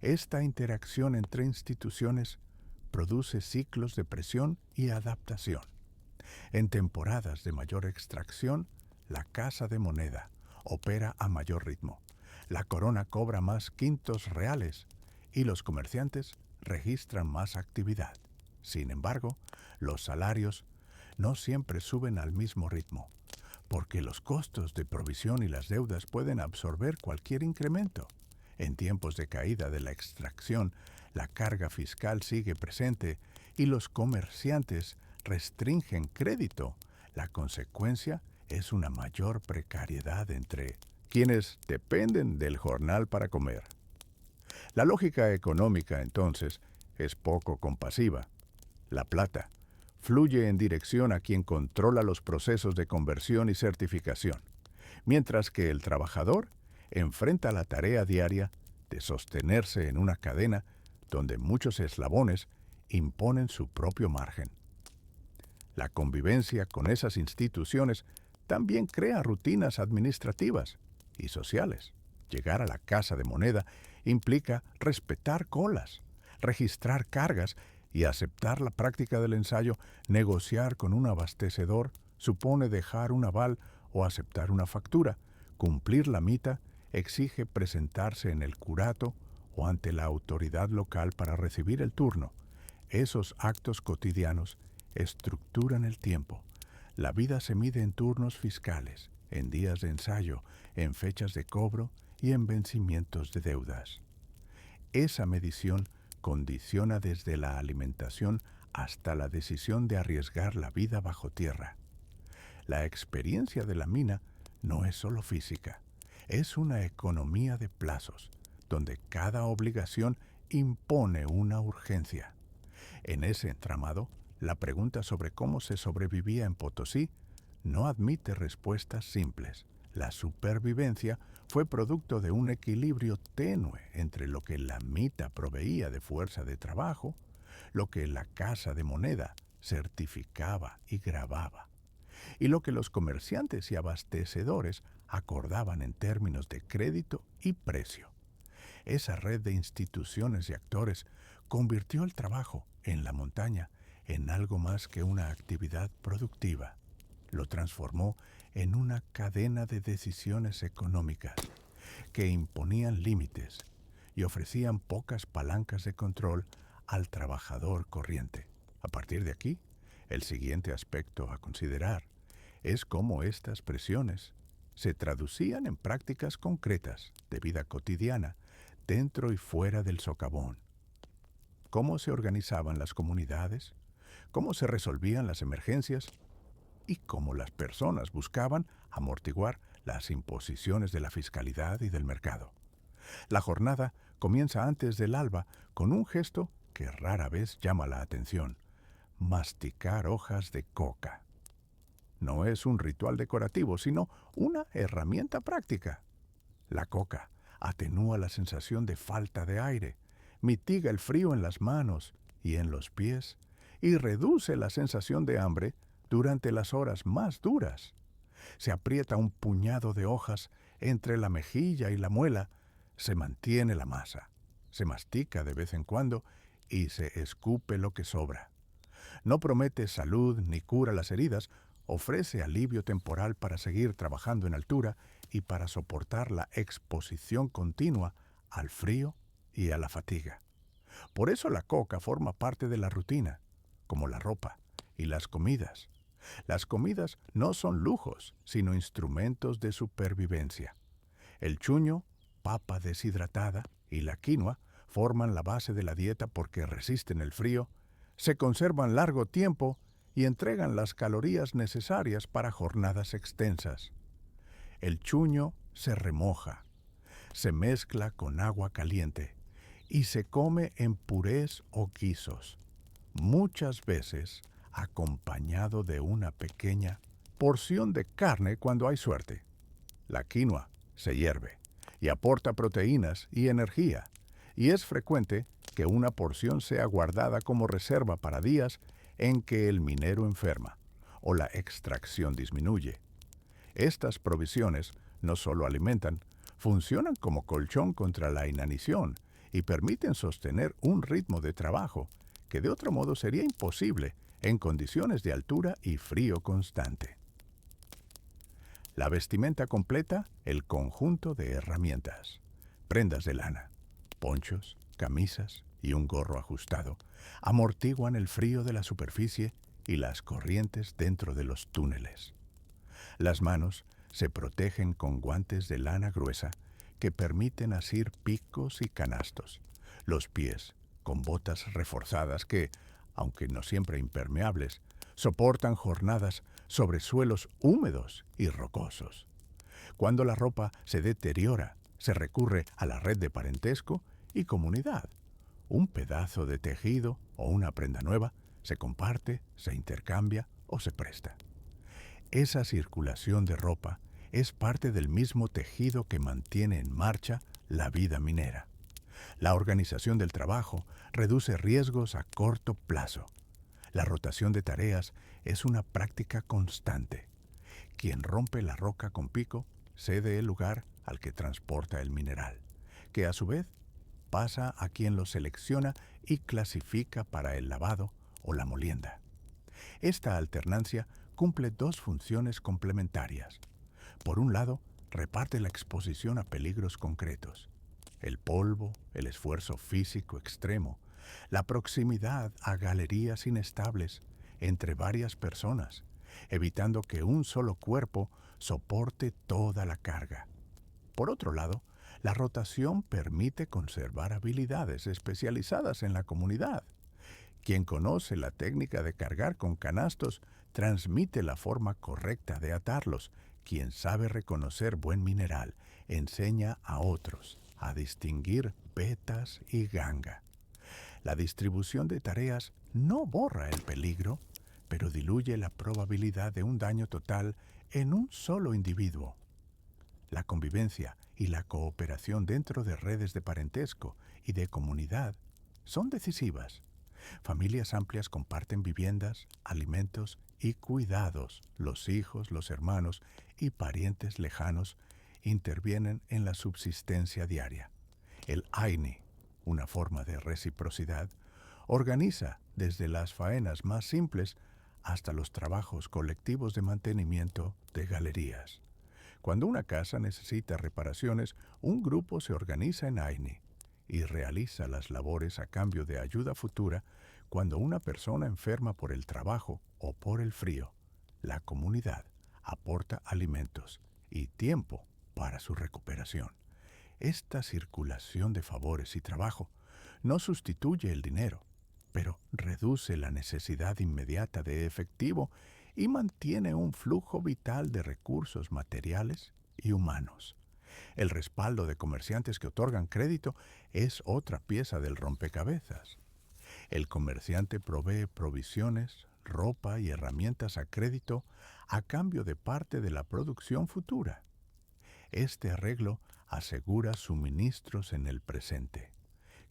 Esta interacción entre instituciones produce ciclos de presión y adaptación. En temporadas de mayor extracción, la Casa de Moneda opera a mayor ritmo. La corona cobra más quintos reales y los comerciantes registran más actividad. Sin embargo, los salarios no siempre suben al mismo ritmo, porque los costos de provisión y las deudas pueden absorber cualquier incremento. En tiempos de caída de la extracción, la carga fiscal sigue presente y los comerciantes restringen crédito. La consecuencia es una mayor precariedad entre quienes dependen del jornal para comer. La lógica económica, entonces, es poco compasiva. La plata fluye en dirección a quien controla los procesos de conversión y certificación, mientras que el trabajador enfrenta la tarea diaria de sostenerse en una cadena donde muchos eslabones imponen su propio margen. La convivencia con esas instituciones también crea rutinas administrativas y sociales. Llegar a la Casa de Moneda implica respetar colas, registrar cargas y aceptar la práctica del ensayo. Negociar con un abastecedor supone dejar un aval o aceptar una factura. Cumplir la mita exige presentarse en el curato o ante la autoridad local para recibir el turno. Esos actos cotidianos estructuran el tiempo. La vida se mide en turnos fiscales, en días de ensayo, en fechas de cobro y en vencimientos de deudas. Esa medición condiciona desde la alimentación hasta la decisión de arriesgar la vida bajo tierra. La experiencia de la mina no es solo física, es una economía de plazos, donde cada obligación impone una urgencia. En ese entramado, la pregunta sobre cómo se sobrevivía en Potosí no admite respuestas simples. La supervivencia fue producto de un equilibrio tenue entre lo que la mita proveía de fuerza de trabajo, lo que la Casa de Moneda certificaba y grababa, y lo que los comerciantes y abastecedores acordaban en términos de crédito y precio. Esa red de instituciones y actores convirtió el trabajo en la montaña en algo más que una actividad productiva. Lo transformó en una cadena de decisiones económicas que imponían límites y ofrecían pocas palancas de control al trabajador corriente. A partir de aquí, el siguiente aspecto a considerar es cómo estas presiones se traducían en prácticas concretas de vida cotidiana dentro y fuera del socavón. Cómo se organizaban las comunidades, cómo se resolvían las emergencias y cómo las personas buscaban amortiguar las imposiciones de la fiscalidad y del mercado. La jornada comienza antes del alba con un gesto que rara vez llama la atención: masticar hojas de coca. No es un ritual decorativo, sino una herramienta práctica. La coca atenúa la sensación de falta de aire, mitiga el frío en las manos y en los pies y reduce la sensación de hambre durante las horas más duras. Se aprieta un puñado de hojas entre la mejilla y la muela, se mantiene la masa, se mastica de vez en cuando y se escupe lo que sobra. No promete salud ni cura las heridas, ofrece alivio temporal para seguir trabajando en altura y para soportar la exposición continua al frío y a la fatiga. Por eso la coca forma parte de la rutina, como la ropa y las comidas. Las comidas no son lujos, sino instrumentos de supervivencia. El chuño, papa deshidratada, y la quinoa forman la base de la dieta porque resisten el frío, se conservan largo tiempo y entregan las calorías necesarias para jornadas extensas. El chuño se remoja, se mezcla con agua caliente y se come en purés o guisos, muchas veces acompañado de una pequeña porción de carne cuando hay suerte. La quinoa se hierve y aporta proteínas y energía, y es frecuente que una porción sea guardada como reserva para días en que el minero enferma o la extracción disminuye. Estas provisiones no solo alimentan, funcionan como colchón contra la inanición y permiten sostener un ritmo de trabajo que de otro modo sería imposible en condiciones de altura y frío constante. La vestimenta completa el conjunto de herramientas, prendas de lana, ponchos, camisas y un gorro ajustado, amortiguan el frío de la superficie y las corrientes dentro de los túneles. Las manos se protegen con guantes de lana gruesa que permiten asir picos y canastos. Los pies con botas reforzadas que, aunque no siempre impermeables, soportan jornadas sobre suelos húmedos y rocosos. Cuando la ropa se deteriora, se recurre a la red de parentesco y comunidad. Un pedazo de tejido o una prenda nueva se comparte, se intercambia o se presta. Esa circulación de ropa es parte del mismo tejido que mantiene en marcha la vida minera. La organización del trabajo reduce riesgos a corto plazo. La rotación de tareas es una práctica constante. Quien rompe la roca con pico cede el lugar al que transporta el mineral, que a su vez pasa a quien lo selecciona y clasifica para el lavado o la molienda. Esta alternancia cumple dos funciones complementarias. Por un lado, reparte la exposición a peligros concretos. El polvo, el esfuerzo físico extremo, la proximidad a galerías inestables entre varias personas, evitando que un solo cuerpo soporte toda la carga. Por otro lado, la rotación permite conservar habilidades especializadas en la comunidad. Quien conoce la técnica de cargar con canastos transmite la forma correcta de atarlos. Quien sabe reconocer buen mineral enseña a otros a distinguir vetas y ganga. La distribución de tareas no borra el peligro, pero diluye la probabilidad de un daño total en un solo individuo. La convivencia y la cooperación dentro de redes de parentesco y de comunidad son decisivas. Familias amplias comparten viviendas, alimentos y cuidados. Los hijos, los hermanos y parientes lejanos intervienen en la subsistencia diaria. El AINI, una forma de reciprocidad, organiza desde las faenas más simples hasta los trabajos colectivos de mantenimiento de galerías. Cuando una casa necesita reparaciones, un grupo se organiza en AINI y realiza las labores a cambio de ayuda futura. Cuando una persona enferma por el trabajo o por el frío, la comunidad aporta alimentos y tiempo para su recuperación. Esta circulación de favores y trabajo no sustituye el dinero, pero reduce la necesidad inmediata de efectivo y mantiene un flujo vital de recursos materiales y humanos. El respaldo de comerciantes que otorgan crédito es otra pieza del rompecabezas. El comerciante provee provisiones, ropa y herramientas a crédito a cambio de parte de la producción futura. Este arreglo asegura suministros en el presente: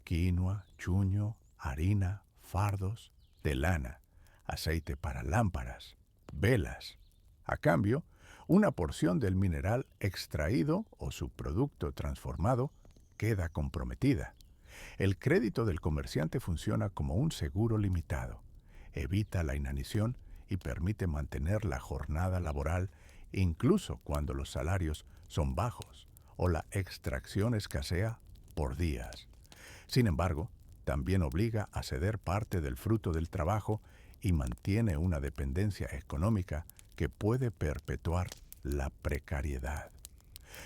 quinoa, chuño, harina, fardos, de lana, aceite para lámparas, velas. A cambio, una porción del mineral extraído o subproducto transformado queda comprometida. El crédito del comerciante funciona como un seguro limitado, evita la inanición y permite mantener la jornada laboral incluso cuando los salarios son bajos o la extracción escasea por días. Sin embargo, también obliga a ceder parte del fruto del trabajo y mantiene una dependencia económica que puede perpetuar la precariedad.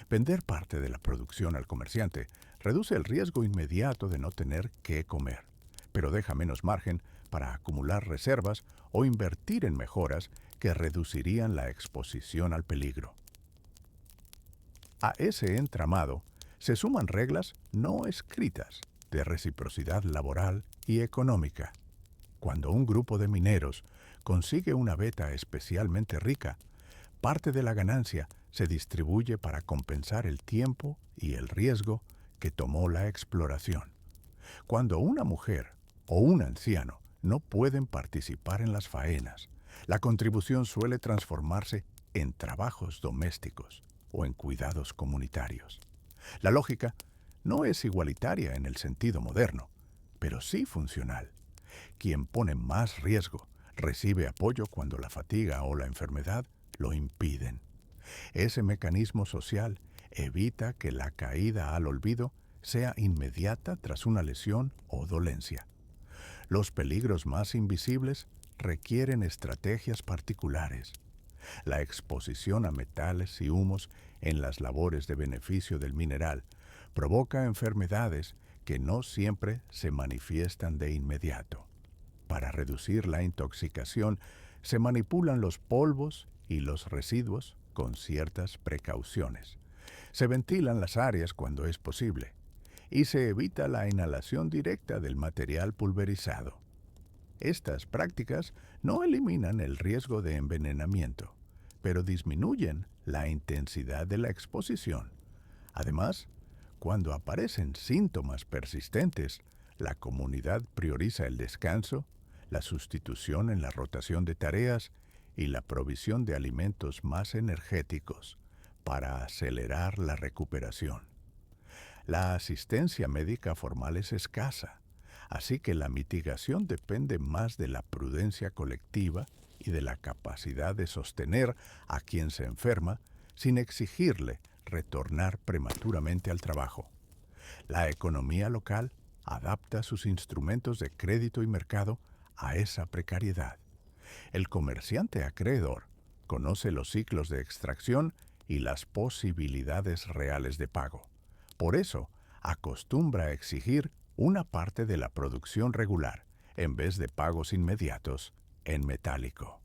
Vender parte de la producción al comerciante reduce el riesgo inmediato de no tener qué comer, pero deja menos margen para acumular reservas o invertir en mejoras que reducirían la exposición al peligro. A ese entramado se suman reglas no escritas de reciprocidad laboral y económica. Cuando un grupo de mineros consigue una veta especialmente rica, parte de la ganancia se distribuye para compensar el tiempo y el riesgo que tomó la exploración. Cuando una mujer o un anciano no pueden participar en las faenas, la contribución suele transformarse en trabajos domésticos o en cuidados comunitarios. La lógica no es igualitaria en el sentido moderno, pero sí funcional. Quien pone más riesgo recibe apoyo cuando la fatiga o la enfermedad lo impiden. Ese mecanismo social evita que la caída al olvido sea inmediata tras una lesión o dolencia. Los peligros más invisibles requieren estrategias particulares. La exposición a metales y humos en las labores de beneficio del mineral provoca enfermedades que no siempre se manifiestan de inmediato. Para reducir la intoxicación, se manipulan los polvos y los residuos con ciertas precauciones. Se ventilan las áreas cuando es posible y se evita la inhalación directa del material pulverizado. Estas prácticas no eliminan el riesgo de envenenamiento, pero disminuyen la intensidad de la exposición. Además, cuando aparecen síntomas persistentes, la comunidad prioriza el descanso, la sustitución en la rotación de tareas y la provisión de alimentos más energéticos para acelerar la recuperación. La asistencia médica formal es escasa, así que la mitigación depende más de la prudencia colectiva y de la capacidad de sostener a quien se enferma sin exigirle retornar prematuramente al trabajo. La economía local adapta sus instrumentos de crédito y mercado a esa precariedad. El comerciante acreedor conoce los ciclos de extracción y las posibilidades reales de pago. Por eso, acostumbra a exigir una parte de la producción regular, en vez de pagos inmediatos, en metálico.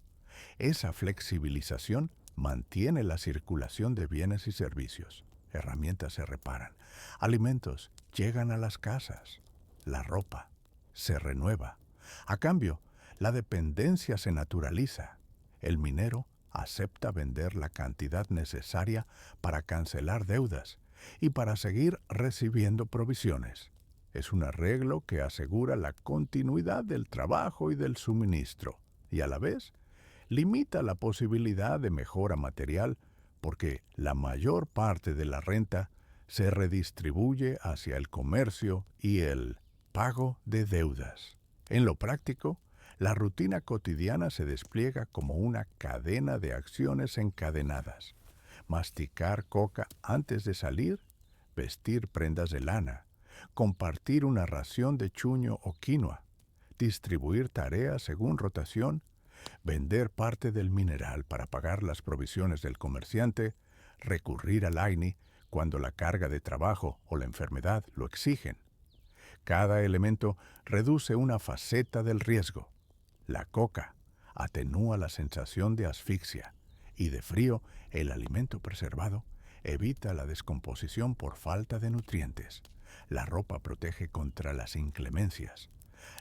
Esa flexibilización mantiene la circulación de bienes y servicios. Herramientas se reparan, alimentos llegan a las casas, la ropa se renueva. A cambio, la dependencia se naturaliza. El minero acepta vender la cantidad necesaria para cancelar deudas y para seguir recibiendo provisiones. Es un arreglo que asegura la continuidad del trabajo y del suministro, y a la vez limita la posibilidad de mejora material porque la mayor parte de la renta se redistribuye hacia el comercio y el pago de deudas. En lo práctico, la rutina cotidiana se despliega como una cadena de acciones encadenadas. Masticar coca antes de salir, vestir prendas de lana, compartir una ración de chuño o quinoa, distribuir tareas según rotación, vender parte del mineral para pagar las provisiones del comerciante, recurrir al AINI cuando la carga de trabajo o la enfermedad lo exigen. Cada elemento reduce una faceta del riesgo. La coca atenúa la sensación de asfixia y de frío el alimento preservado evita la descomposición por falta de nutrientes. La ropa protege contra las inclemencias.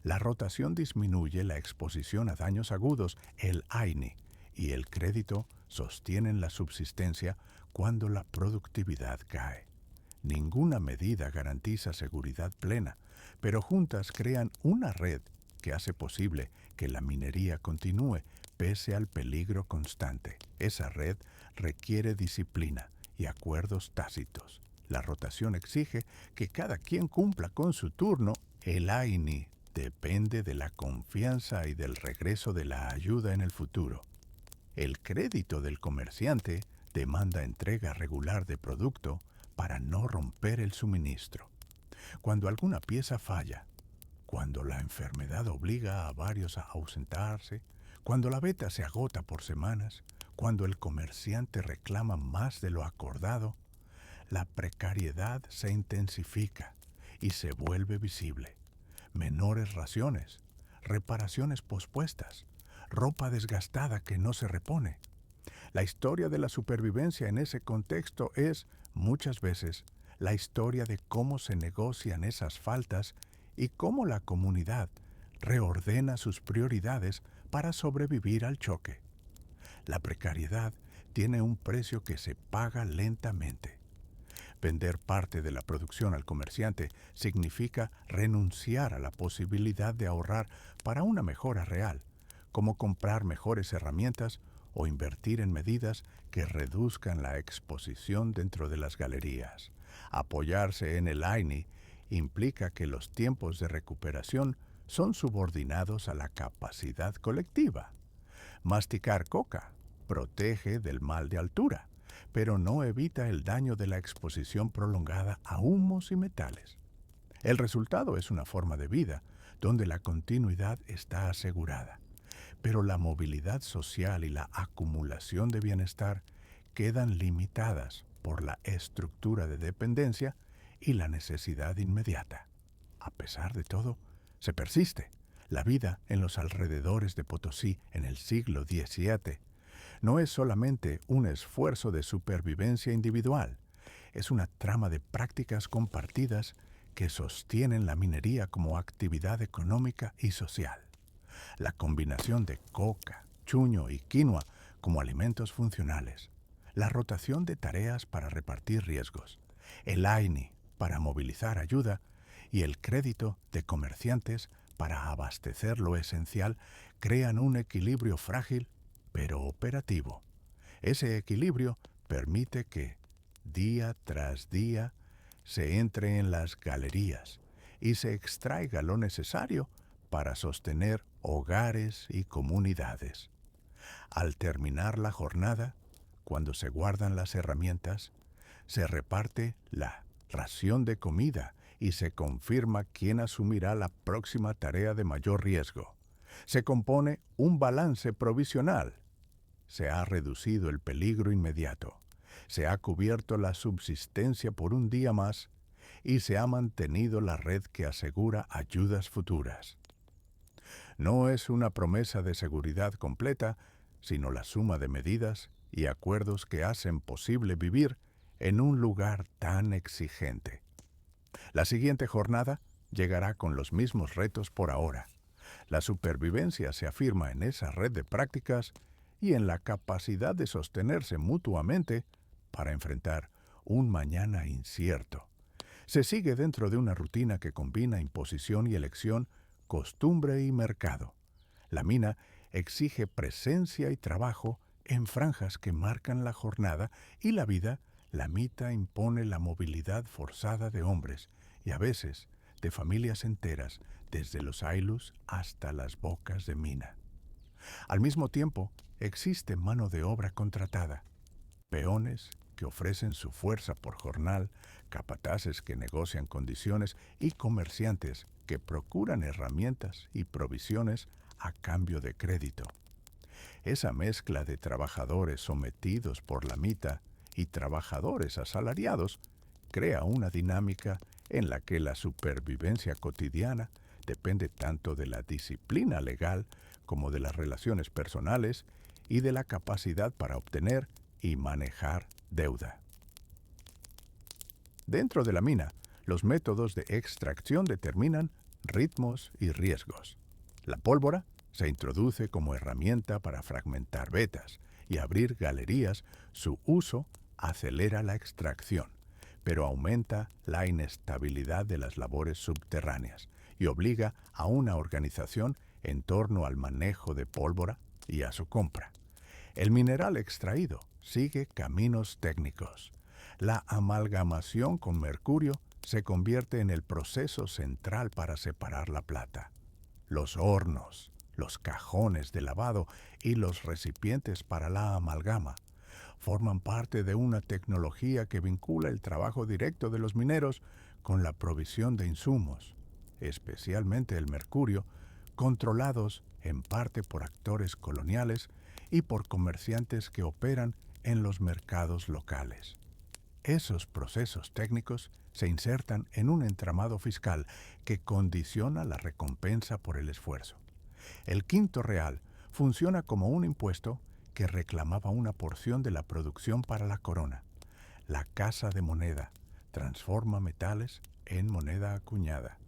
La rotación disminuye la exposición a daños agudos, el AINI, y el crédito sostienen la subsistencia cuando la productividad cae. Ninguna medida garantiza seguridad plena, pero juntas crean una red que hace posible que la minería continúe pese al peligro constante. Esa red requiere disciplina y acuerdos tácitos. La rotación exige que cada quien cumpla con su turno. El AINI depende de la confianza y del regreso de la ayuda en el futuro. El crédito del comerciante demanda entrega regular de producto para no romper el suministro. Cuando alguna pieza falla, cuando la enfermedad obliga a varios a ausentarse, cuando la veta se agota por semanas, cuando el comerciante reclama más de lo acordado, la precariedad se intensifica y se vuelve visible. Menores raciones, reparaciones pospuestas, ropa desgastada que no se repone. La historia de la supervivencia en ese contexto es, muchas veces, la historia de cómo se negocian esas faltas y cómo la comunidad reordena sus prioridades para sobrevivir al choque. La precariedad tiene un precio que se paga lentamente. Vender parte de la producción al comerciante significa renunciar a la posibilidad de ahorrar para una mejora real, como comprar mejores herramientas o invertir en medidas que reduzcan la exposición dentro de las galerías. Apoyarse en el AINI implica que los tiempos de recuperación son subordinados a la capacidad colectiva. Masticar coca protege del mal de altura, pero no evita el daño de la exposición prolongada a humos y metales. El resultado es una forma de vida donde la continuidad está asegurada, pero la movilidad social y la acumulación de bienestar quedan limitadas por la estructura de dependencia y la necesidad inmediata. A pesar de todo, se persiste. La vida en los alrededores de Potosí en el siglo XVII no es solamente un esfuerzo de supervivencia individual, es una trama de prácticas compartidas que sostienen la minería como actividad económica y social. La combinación de coca, chuño y quinoa como alimentos funcionales, la rotación de tareas para repartir riesgos, el AINI para movilizar ayuda y el crédito de comerciantes para abastecer lo esencial crean un equilibrio frágil pero operativo. Ese equilibrio permite que, día tras día, se entre en las galerías y se extraiga lo necesario para sostener hogares y comunidades. Al terminar la jornada, cuando se guardan las herramientas, se reparte la ración de comida y se confirma quién asumirá la próxima tarea de mayor riesgo. Se compone un balance provisional. Se ha reducido el peligro inmediato. Se ha cubierto la subsistencia por un día más y se ha mantenido la red que asegura ayudas futuras. No es una promesa de seguridad completa, sino la suma de medidas y acuerdos que hacen posible vivir en un lugar tan exigente. La siguiente jornada llegará con los mismos retos por ahora. La supervivencia se afirma en esa red de prácticas y en la capacidad de sostenerse mutuamente para enfrentar un mañana incierto. Se sigue dentro de una rutina que combina imposición y elección, costumbre y mercado. La mina exige presencia y trabajo en franjas que marcan la jornada y la vida, la mita impone la movilidad forzada de hombres y a veces de familias enteras desde los ailus hasta las bocas de mina. Al mismo tiempo, existe mano de obra contratada, peones que ofrecen su fuerza por jornal, capataces que negocian condiciones y comerciantes que procuran herramientas y provisiones a cambio de crédito. Esa mezcla de trabajadores sometidos por la mita y trabajadores asalariados crea una dinámica en la que la supervivencia cotidiana depende tanto de la disciplina legal como de las relaciones personales y de la capacidad para obtener y manejar deuda. Dentro de la mina, los métodos de extracción determinan ritmos y riesgos. La pólvora se introduce como herramienta para fragmentar vetas y abrir galerías. Su uso acelera la extracción, pero aumenta la inestabilidad de las labores subterráneas y obliga a una organización en torno al manejo de pólvora y a su compra. El mineral extraído sigue caminos técnicos. La amalgamación con mercurio se convierte en el proceso central para separar la plata. Los hornos, los cajones de lavado y los recipientes para la amalgama forman parte de una tecnología que vincula el trabajo directo de los mineros con la provisión de insumos, especialmente el mercurio, controlados en parte por actores coloniales y por comerciantes que operan en los mercados locales. Esos procesos técnicos se insertan en un entramado fiscal que condiciona la recompensa por el esfuerzo. El quinto real funciona como un impuesto que reclamaba una porción de la producción para la corona. La casa de moneda transforma metales en moneda acuñada,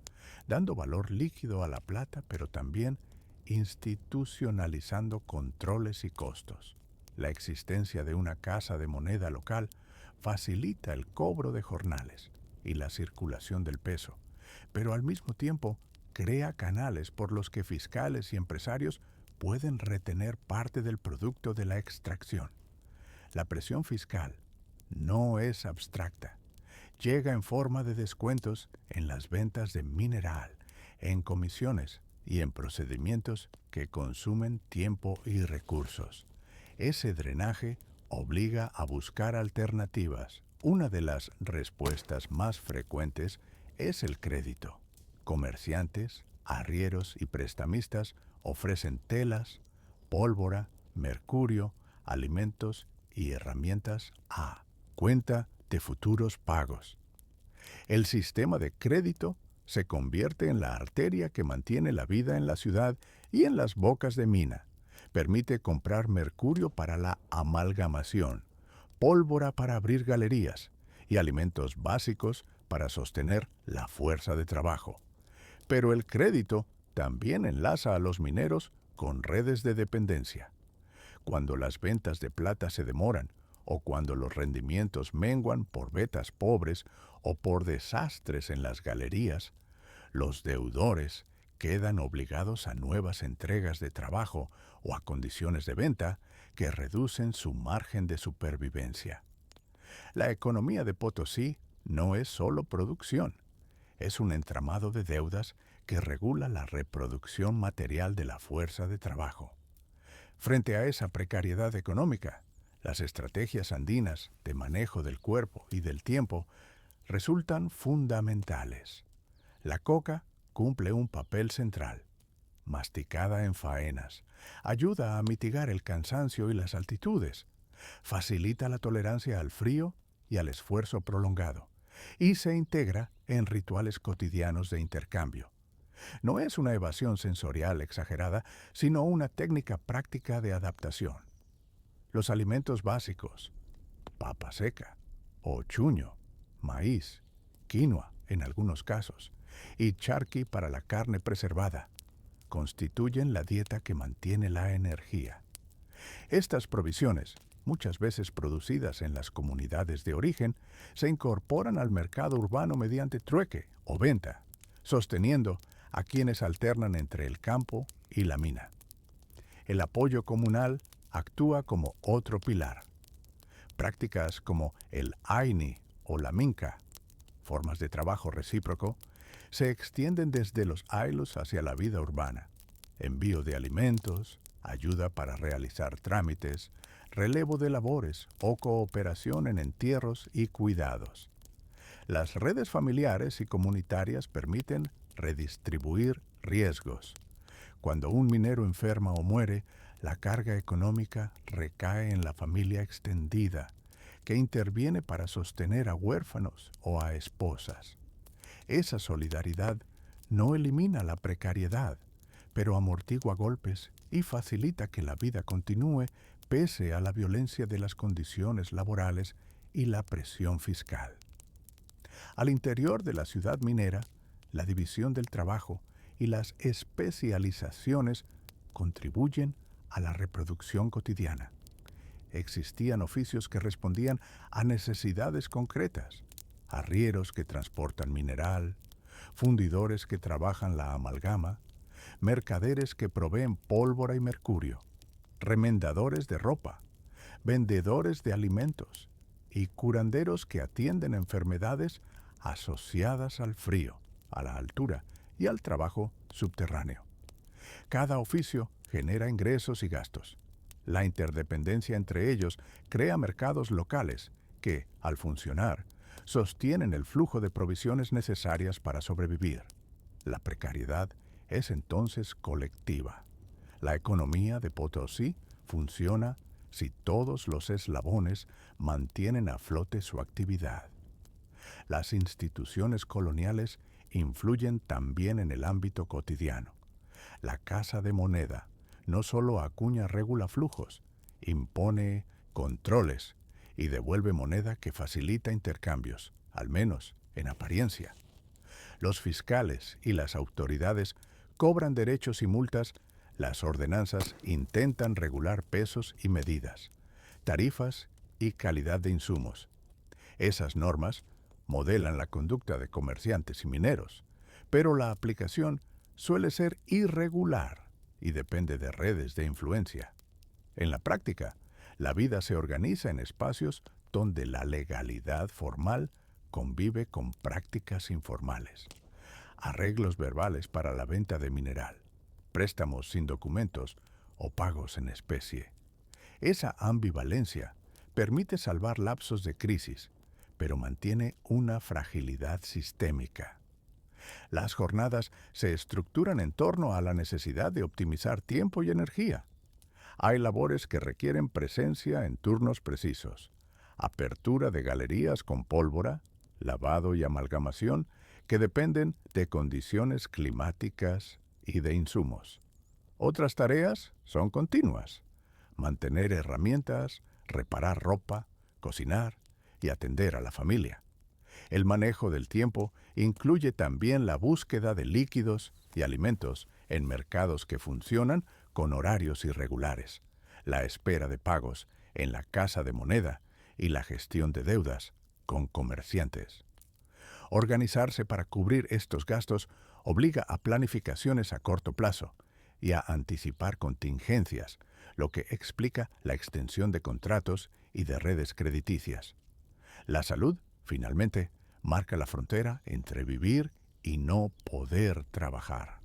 dando valor líquido a la plata, pero también institucionalizando controles y costos. La existencia de una casa de moneda local facilita el cobro de jornales y la circulación del peso, pero al mismo tiempo crea canales por los que fiscales y empresarios pueden retener parte del producto de la extracción. La presión fiscal no es abstracta. Llega en forma de descuentos en las ventas de mineral, en comisiones y en procedimientos que consumen tiempo y recursos. Ese drenaje obliga a buscar alternativas. Una de las respuestas más frecuentes es el crédito. Comerciantes, arrieros y prestamistas ofrecen telas, pólvora, mercurio, alimentos y herramientas a cuenta de futuros pagos. El sistema de crédito se convierte en la arteria que mantiene la vida en la ciudad y en las bocas de mina. Permite comprar mercurio para la amalgamación, pólvora para abrir galerías y alimentos básicos para sostener la fuerza de trabajo. Pero el crédito también enlaza a los mineros con redes de dependencia. Cuando las ventas de plata se demoran o cuando los rendimientos menguan por vetas pobres o por desastres en las galerías, los deudores quedan obligados a nuevas entregas de trabajo o a condiciones de venta que reducen su margen de supervivencia. La economía de Potosí no es solo producción, es un entramado de deudas que regula la reproducción material de la fuerza de trabajo. Frente a esa precariedad económica, las estrategias andinas de manejo del cuerpo y del tiempo resultan fundamentales. La coca cumple un papel central. Masticada en faenas, ayuda a mitigar el cansancio y las altitudes, facilita la tolerancia al frío y al esfuerzo prolongado, y se integra en rituales cotidianos de intercambio. No es una evasión sensorial exagerada, sino una técnica práctica de adaptación. Los alimentos básicos, papa seca o chuño, maíz, quinoa en algunos casos, y charqui para la carne preservada, constituyen la dieta que mantiene la energía. Estas provisiones, muchas veces producidas en las comunidades de origen, se incorporan al mercado urbano mediante trueque o venta, sosteniendo a quienes alternan entre el campo y la mina. El apoyo comunal actúa como otro pilar. Prácticas como el AINI o la minca, formas de trabajo recíproco, se extienden desde los ailos hacia la vida urbana. Envío de alimentos, ayuda para realizar trámites, relevo de labores o cooperación en entierros y cuidados. Las redes familiares y comunitarias permiten redistribuir riesgos. Cuando un minero enferma o muere, la carga económica recae en la familia extendida, que interviene para sostener a huérfanos o a esposas. Esa solidaridad no elimina la precariedad, pero amortigua golpes y facilita que la vida continúe pese a la violencia de las condiciones laborales y la presión fiscal. Al interior de la ciudad minera, la división del trabajo y las especializaciones contribuyen a la reproducción cotidiana. Existían oficios que respondían a necesidades concretas: arrieros que transportan mineral, fundidores que trabajan la amalgama, mercaderes que proveen pólvora y mercurio, remendadores de ropa, vendedores de alimentos y curanderos que atienden enfermedades asociadas al frío, a la altura y al trabajo subterráneo. Cada oficio genera ingresos y gastos. La interdependencia entre ellos crea mercados locales que, al funcionar, sostienen el flujo de provisiones necesarias para sobrevivir. La precariedad es entonces colectiva. La economía de Potosí funciona si todos los eslabones mantienen a flote su actividad. Las instituciones coloniales influyen también en el ámbito cotidiano. La Casa de Moneda no solo acuña regula flujos, impone controles y devuelve moneda que facilita intercambios, al menos en apariencia. Los fiscales y las autoridades cobran derechos y multas. Las ordenanzas intentan regular pesos y medidas, tarifas y calidad de insumos. Esas normas modelan la conducta de comerciantes y mineros, pero la aplicación suele ser irregular y depende de redes de influencia. En la práctica, la vida se organiza en espacios donde la legalidad formal convive con prácticas informales. Arreglos verbales para la venta de mineral, préstamos sin documentos o pagos en especie. Esa ambivalencia permite salvar lapsos de crisis, pero mantiene una fragilidad sistémica. Las jornadas se estructuran en torno a la necesidad de optimizar tiempo y energía. Hay labores que requieren presencia en turnos precisos, apertura de galerías con pólvora, lavado y amalgamación que dependen de condiciones climáticas y de insumos. Otras tareas son continuas: mantener herramientas, reparar ropa, cocinar y atender a la familia. El manejo del tiempo incluye también la búsqueda de líquidos y alimentos en mercados que funcionan con horarios irregulares, la espera de pagos en la casa de moneda y la gestión de deudas con comerciantes. Organizarse para cubrir estos gastos obliga a planificaciones a corto plazo y a anticipar contingencias, lo que explica la extensión de contratos y de redes crediticias. La salud, finalmente, marca la frontera entre vivir y no poder trabajar.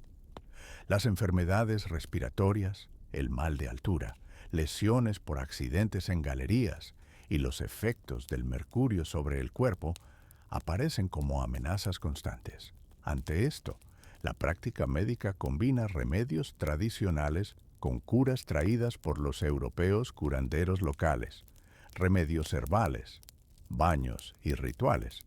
Las enfermedades respiratorias, el mal de altura, lesiones por accidentes en galerías y los efectos del mercurio sobre el cuerpo aparecen como amenazas constantes. Ante esto, la práctica médica combina remedios tradicionales con curas traídas por los europeos curanderos locales, remedios herbales, baños y rituales.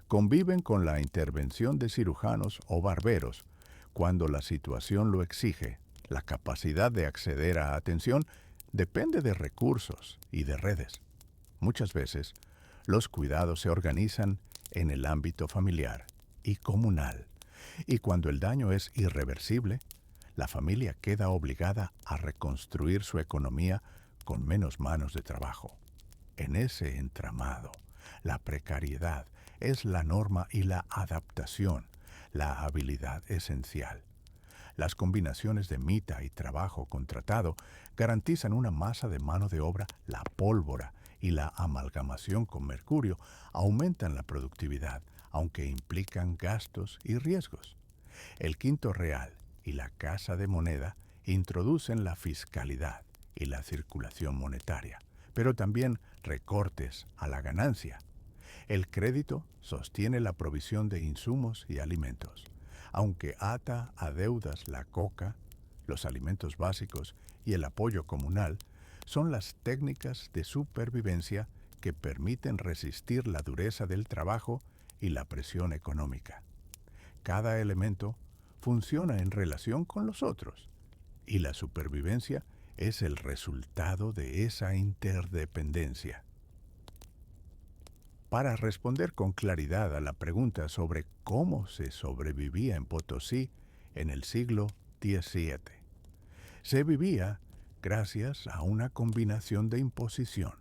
Conviven con la intervención de cirujanos o barberos cuando la situación lo exige. La capacidad de acceder a atención depende de recursos y de redes. Muchas veces, los cuidados se organizan en el ámbito familiar y comunal, y cuando el daño es irreversible, la familia queda obligada a reconstruir su economía con menos manos de trabajo. En ese entramado, la precariedad es la norma y la adaptación, la habilidad esencial. Las combinaciones de mita y trabajo contratado garantizan una masa de mano de obra. La pólvora y la amalgamación con mercurio aumentan la productividad, aunque implican gastos y riesgos. El quinto real y la casa de moneda introducen la fiscalidad y la circulación monetaria, pero también recortes a la ganancia. El crédito sostiene la provisión de insumos y alimentos, aunque ata a deudas la coca, los alimentos básicos y el apoyo comunal. Son las técnicas de supervivencia que permiten resistir la dureza del trabajo y la presión económica. Cada elemento funciona en relación con los otros, y la supervivencia es el resultado de esa interdependencia. Para responder con claridad a la pregunta sobre cómo se sobrevivía en Potosí en el siglo XVII, se vivía gracias a una combinación de imposición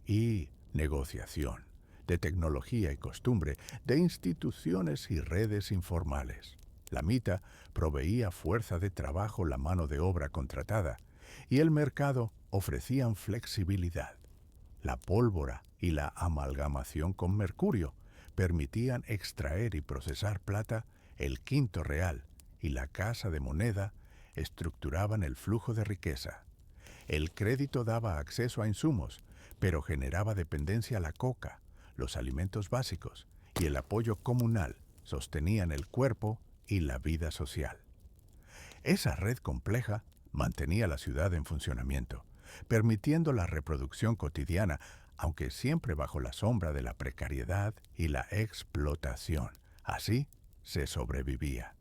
y negociación, de tecnología y costumbre, de instituciones y redes informales. La mita proveía fuerza de trabajo, la mano de obra contratada, y el mercado ofrecían flexibilidad. La pólvora y la amalgamación con mercurio permitían extraer y procesar plata. El quinto real y la casa de moneda estructuraban el flujo de riqueza. El crédito daba acceso a insumos, pero generaba dependencia a la coca, los alimentos básicos y el apoyo comunal sostenían el cuerpo y la vida social. Esa red compleja mantenía la ciudad en funcionamiento, permitiendo la reproducción cotidiana, aunque siempre bajo la sombra de la precariedad y la explotación. Así se sobrevivía,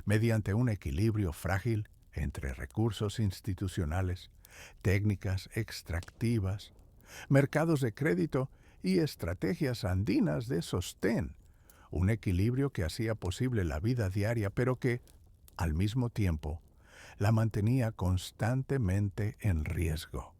mediante un equilibrio frágil entre recursos institucionales, técnicas extractivas, mercados de crédito y estrategias andinas de sostén. Un equilibrio que hacía posible la vida diaria, pero que, al mismo tiempo, la mantenía constantemente en riesgo.